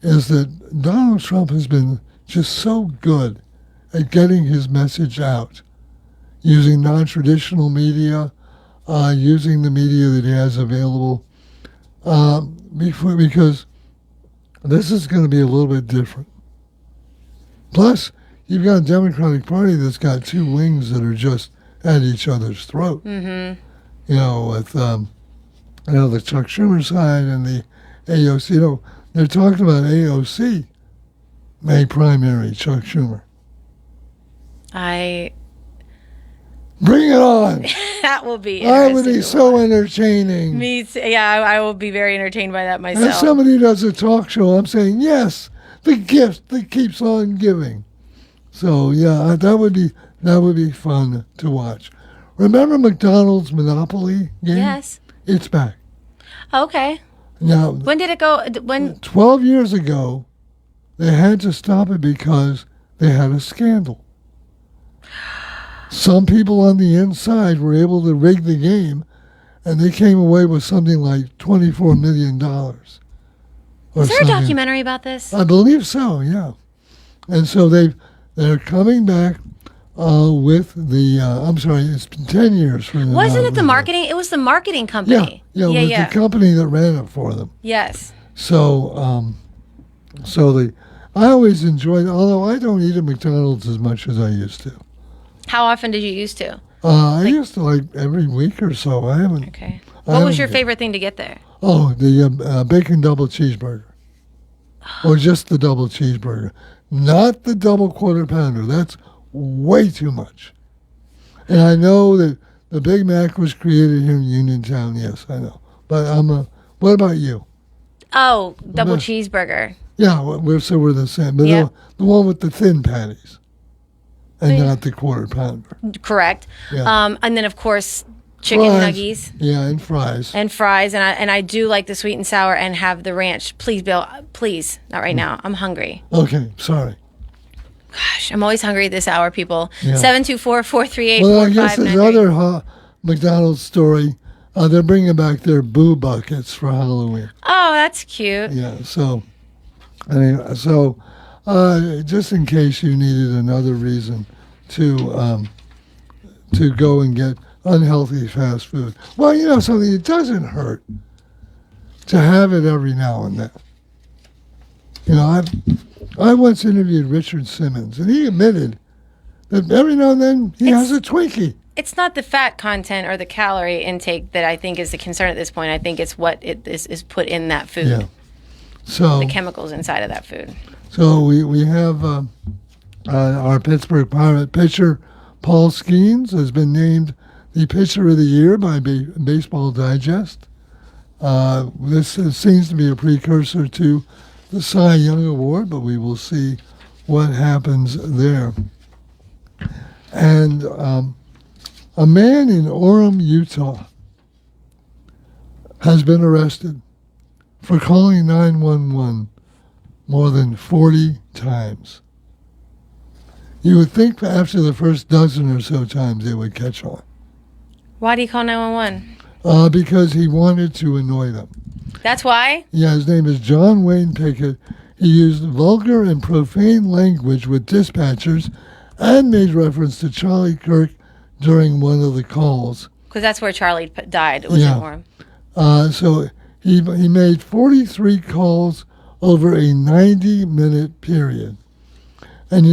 is that Donald Trump has been just so good at getting his message out, using non-traditional media, using the media that he has available, because this is going to be a little bit different. Plus, you've got a Democratic Party that's got two wings that are just at each other's throat. Mm-hmm. with the Chuck Schumer side and the AOC. They're talking about AOC may primary Chuck Schumer. Bring it on. That will be That interesting. would be so entertaining. Me too. Yeah, I will be very entertained by that myself. As somebody who does a talk show, I'm saying, yes, the gift that keeps on giving. So, yeah, that would be fun to watch. Remember McDonald's Monopoly game? Yes. It's back. Okay. Now, When did it go? 12 years ago, they had to stop it because they had a scandal. Some people on the inside were able to rig the game, and they came away with something like $24 million. Is there a documentary about this? I believe so, yeah. And so they're coming back with the, I'm sorry, it's been 10 years for them. Wasn't it the marketing? It was the marketing company. Yeah, it was the company that ran it for them. Yes. So, I always enjoyed, although I don't eat at McDonald's as much as I used to. How often did you used to? I used to like every week or so. I haven't. Okay. What was your favorite thing to get there? Oh, the bacon double cheeseburger. Or just the double cheeseburger. Not the double quarter pounder. That's way too much. And I know that the Big Mac was created here in Uniontown. Yes, I know. But what about you? Oh, double cheeseburger. Yeah, we're the same. But Yep. the one with the thin patties. And not the quarter pounder. Correct. Yeah. And then, of course, chicken Fries. nuggies. Yeah, and fries. And fries. And I do like the sweet and sour and have the ranch. Please, Bill. Please. Not right now. I'm hungry. Okay, sorry. Gosh, I'm always hungry at this hour, people. Yeah. 724-438-4598. Well, I guess there's another McDonald's story. They're bringing back their boo buckets for Halloween. Oh, that's cute. Yeah, so just in case you needed another reason to go and get unhealthy fast food. Well, you know something, it doesn't hurt to have it every now and then. You know, I once interviewed Richard Simmons, and he admitted that every now and then he has a Twinkie. It's not the fat content or the calorie intake that I think is the concern at this point. I think it's what it is put in that food. Yeah. So the chemicals inside of that food. So we have our Pittsburgh Pirate pitcher, Paul Skeens, has been named the Pitcher of the Year by Baseball Digest. This seems to be a precursor to the Cy Young Award, but we will see what happens there. And a man in Orem, Utah, has been arrested for calling 911 more than 40 times. You would think after the first dozen or so times they would catch on. Why do you call 911? Because he wanted to annoy them. That's why? Yeah, his name is John Wayne Pickett. He used vulgar and profane language with dispatchers and made reference to Charlie Kirk during one of the calls. Because that's where Charlie died. It was in Orem. So he made 43 calls over a 90-minute period. And,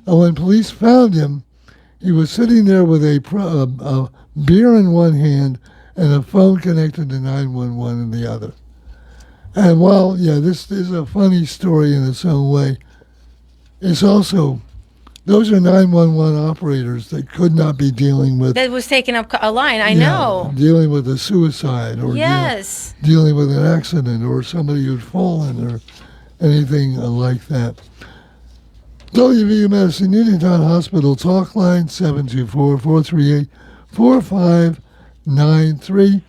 when police found him, he was sitting there with a beer in one hand and a phone connected to 911 in the other. And while, this is a funny story in its own way, it's also, those are 911 operators that could not be dealing with... That was taking up a line, I know. Dealing with a suicide or yes. dealing with an accident or somebody who'd fallen or anything like that. WVU Medicine Uniontown Hospital talk line 724-438-4593.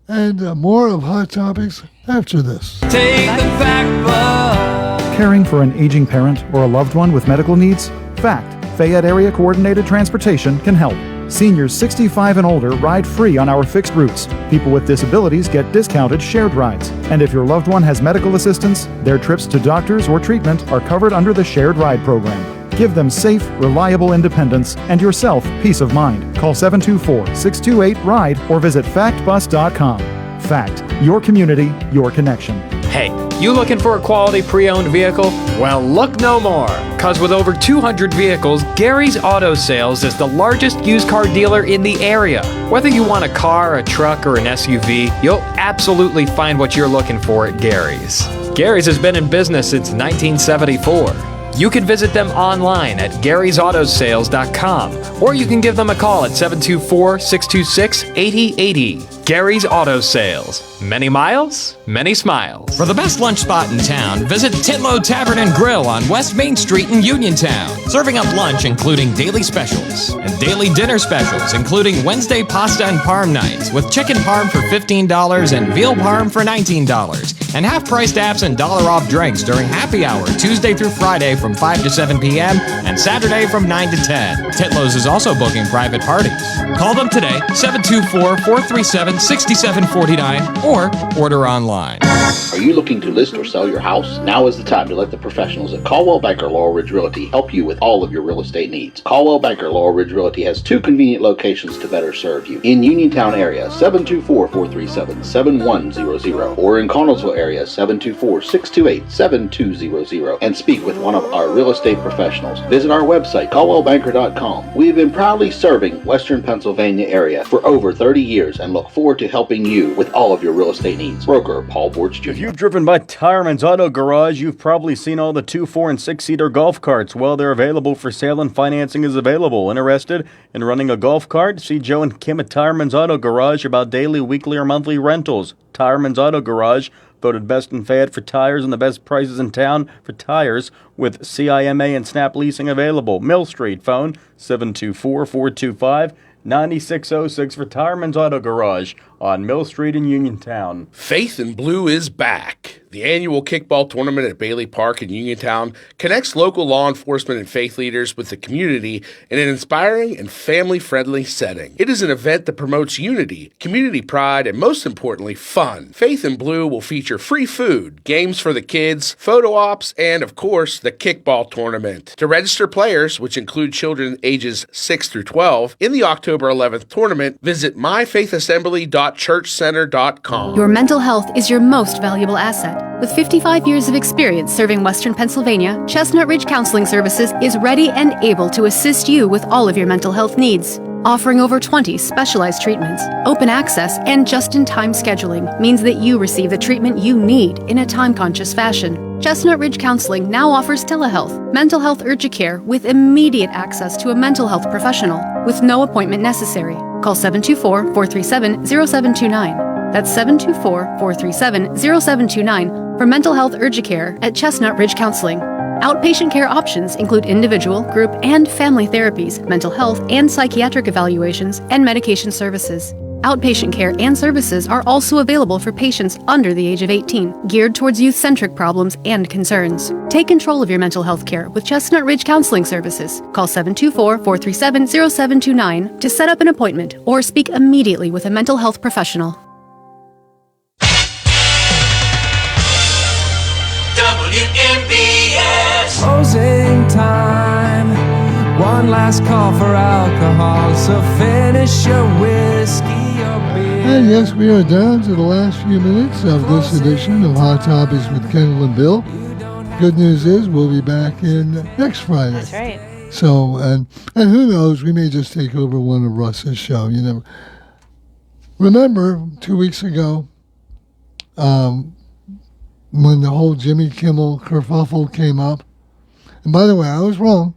And more of Hot Topics after this. Take the fact book. Caring for an aging parent or a loved one with medical needs? FACT, Fayette Area Coordinated Transportation, can help. Seniors 65 and older ride free on our fixed routes. People with disabilities get discounted shared rides. And if your loved one has medical assistance, their trips to doctors or treatment are covered under the shared ride program. Give them safe, reliable independence and yourself peace of mind. Call 724-628-RIDE or visit factbus.com. FACT, your community, your connection. Hey, you looking for a quality pre-owned vehicle? Well, look no more, because with over 200 vehicles, Gary's Auto Sales is the largest used car dealer in the area. Whether you want a car, a truck, or an SUV, you'll absolutely find what you're looking for at Gary's. Gary's has been in business since 1974. You can visit them online at Gary'sAutoSales.com, or you can give them a call at 724-626-8080. Gary's Auto Sales. Many miles, many smiles. For the best lunch spot in town, visit Titlow Tavern and Grill on West Main Street in Uniontown. Serving up lunch including daily specials and daily dinner specials, including Wednesday pasta and parm nights with chicken parm for $15 and veal parm for $19. And half-priced apps and $1 off drinks during happy hour Tuesday through Friday from 5 to 7 p.m. and Saturday from 9 to 10. Titlow's is also booking private parties. Call them today, 724-437-6749, or order online. Are you looking to list or sell your house? Now is the time to let the professionals at Caldwell Banker Laurel Ridge Realty help you with all of your real estate needs. Caldwell Banker Laurel Ridge Realty has 2 convenient locations to better serve you. In Uniontown area, 724-437-7100, or in Connellsville area, 724-628-7200, and speak with one of our real estate professionals. Visit our website, caldwellbanker.com. We have been proudly serving Western Pennsylvania area for over 30 years and look forward to helping you with all of your real estate needs. Broker Paul Borge Jr. If you've driven by Tireman's Auto Garage, you've probably seen all the 2, 4, and 6-seater golf carts. Well, they're available for sale and financing is available. Interested in running a golf cart? See Joe and Kim at Tireman's Auto Garage about daily, weekly, or monthly rentals. Tireman's Auto Garage, voted best in Fayette for tires and the best prices in town for tires with CIMA and Snap Leasing available. Mill Street, phone 724-425-9606 for Tireman's Auto Garage on Mill Street in Uniontown. Faith in Blue is back. The annual kickball tournament at Bailey Park in Uniontown connects local law enforcement and faith leaders with the community in an inspiring and family-friendly setting. It is an event that promotes unity, community pride, and most importantly, fun. Faith in Blue will feature free food, games for the kids, photo ops, and, of course, the kickball tournament. To register players, which include children ages 6 through 12, in the October 11th tournament, visit myfaithassembly.churchcenter.com. Your mental health is your most valuable asset. With 55 years of experience serving Western Pennsylvania, Chestnut Ridge Counseling Services is ready and able to assist you with all of your mental health needs. Offering over 20 specialized treatments, open access, and just-in-time scheduling means that you receive the treatment you need in a time-conscious fashion. Chestnut Ridge Counseling now offers telehealth, mental health urgent care with immediate access to a mental health professional with no appointment necessary. Call 724-437-0729. That's 724-437-0729 for mental health urgent care at Chestnut Ridge Counseling. Outpatient care options include individual, group, and family therapies, mental health and psychiatric evaluations, and medication services. Outpatient care and services are also available for patients under the age of 18, geared towards youth-centric problems and concerns. Take control of your mental health care with Chestnut Ridge Counseling Services. Call 724-437-0729 to set up an appointment or speak immediately with a mental health professional. WMBS. Closing time. One last call for alcohol, so finish your whiskey or beer. And yes, we are down to the last few minutes of this edition of Hot Topics with Kendall and Bill. Good news is we'll be back in next Friday. That's right. So, and who knows, we may just take over one of Russ's show. You never. Remember 2 weeks ago, when the whole Jimmy Kimmel kerfuffle came up. And by the way, I was wrong.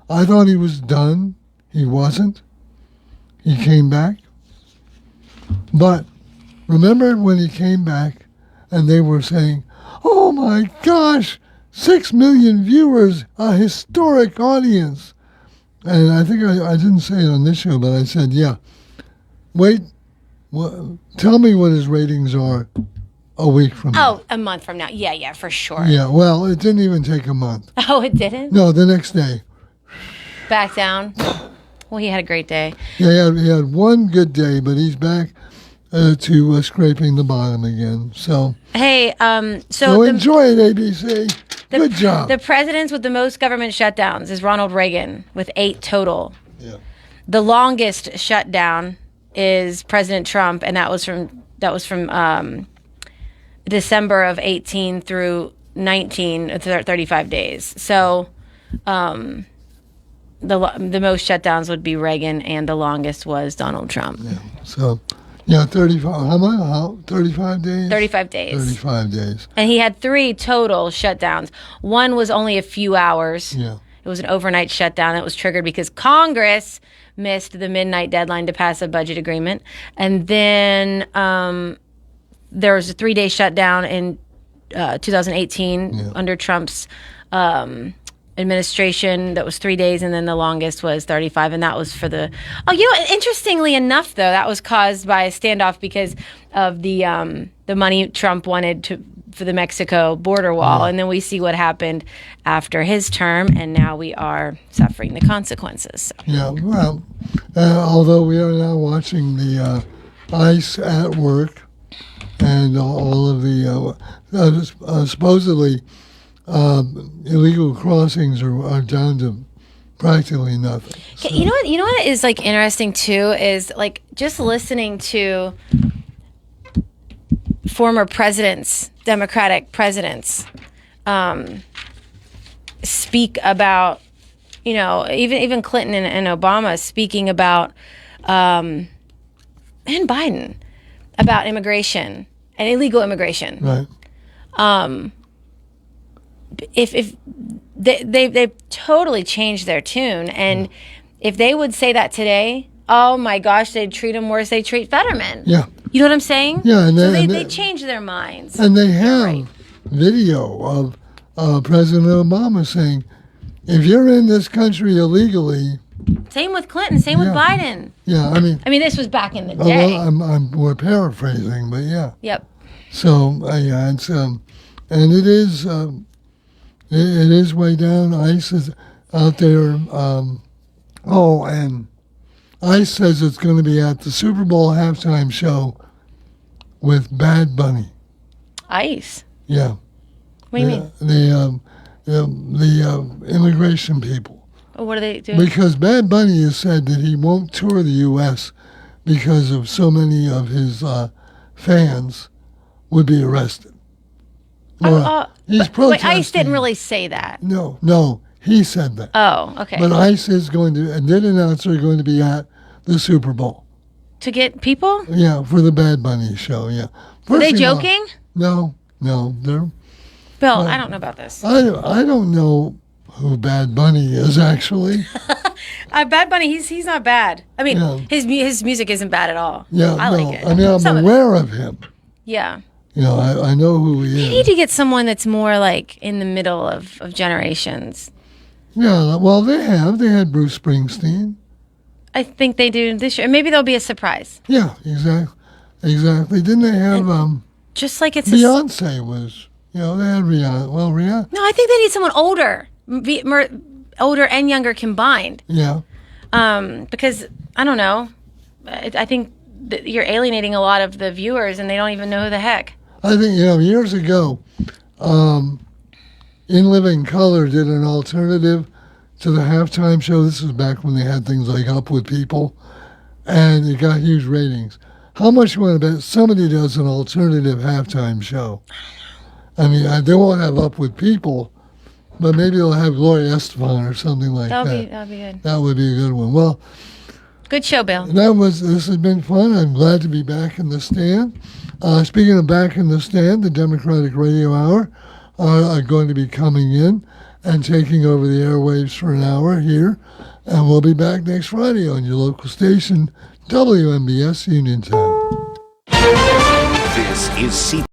I thought he was done. He wasn't. He came back. But remember when he came back and they were saying, oh my gosh, 6 million viewers, a historic audience. And I think I didn't say it on this show, but I said, yeah, wait, tell me what his ratings are a week from now. Oh, a month from now. Yeah, for sure. Yeah, well, it didn't even take a month. Oh, it didn't? No, the next day. Back down. Well, he had a great day. Yeah, he had one good day, but he's back to scraping the bottom again. So, hey, so enjoy it, ABC. Good job. The presidents with the most government shutdowns is Ronald Reagan with 8 total. Yeah. The longest shutdown is President Trump, and that was from December of 18 through 19, 35 days. So the most shutdowns would be Reagan, and the longest was Donald Trump. Yeah. So, 35. How 35 days? 35 days. 35 days. And he had 3 total shutdowns. One was only a few hours. Yeah. It was an overnight shutdown that was triggered because Congress missed the midnight deadline to pass a budget agreement. And then there was a 3-day shutdown in 2018 under Trump's administration that was 3 days, and then the longest was 35, and that was for the interestingly enough, though, that was caused by a standoff because of the money Trump wanted for the Mexico border wall, and then we see what happened after his term, and now we are suffering the consequences. Yeah, well, although we are now watching the ICE at work and all of the supposedly illegal crossings are down to practically nothing. So. You know what is like interesting too is like just listening to former presidents, Democratic presidents, speak about, even Clinton and Obama speaking about, and Biden about immigration and illegal immigration. Right. If they've totally changed their tune, and if they would say that today, oh my gosh, they'd treat them worse. They treat Fetterman. Yeah. You know what I'm saying? Yeah, and so they change their minds. And they have video of President Obama saying, if you're in this country illegally. Same with Clinton. Same with Biden. Yeah, I mean, this was back in the day. Well, we're paraphrasing, but yeah. Yep. So it's and it is way down. ICE is out there. And ICE says it's going to be at the Super Bowl halftime show with Bad Bunny. ICE? Yeah. What do you mean? The immigration people. Oh, what are they doing? Because Bad Bunny has said that he won't tour the U.S. because of so many of his fans would be arrested. He's protesting. Wait, ICE didn't really say that. No, he said that. Oh, okay. But ICE is going to, and did announce they're going to be at the Super Bowl. To get people? Yeah, for the Bad Bunny show, yeah. Were they joking? No, they're... Bill, I don't know about this. I don't know who Bad Bunny is, actually. Bad Bunny, he's not bad. I mean, his music isn't bad at all. Yeah, I like it. I mean, I'm aware of him. Yeah. I know who he is. You need to get someone that's more like in the middle of generations. Yeah, well, they had Bruce Springsteen. I think they do this year. Maybe there'll be a surprise. Yeah, exactly. Didn't they have just like it's Beyonce was, they had Rihanna. Well, Rihanna. No, I think they need someone older, older and younger combined. Yeah. Because I don't know, I think that you're alienating a lot of the viewers, and they don't even know who the heck. I think years ago, In Living Color did an alternative to the halftime show. This is back when they had things like Up With People, and it got huge ratings. How much you want to bet somebody does an alternative halftime show? I mean, they won't have Up With People, but maybe they'll have Gloria Estefan or something like that. That'll be good. That would be a good one. Well, good show, Bill. This has been fun. I'm glad to be back in the stand. Speaking of back in the stand, the Democratic Radio Hour are going to be coming in and taking over the airwaves for an hour here. And we'll be back next Friday on your local station, WMBS Uniontown. This is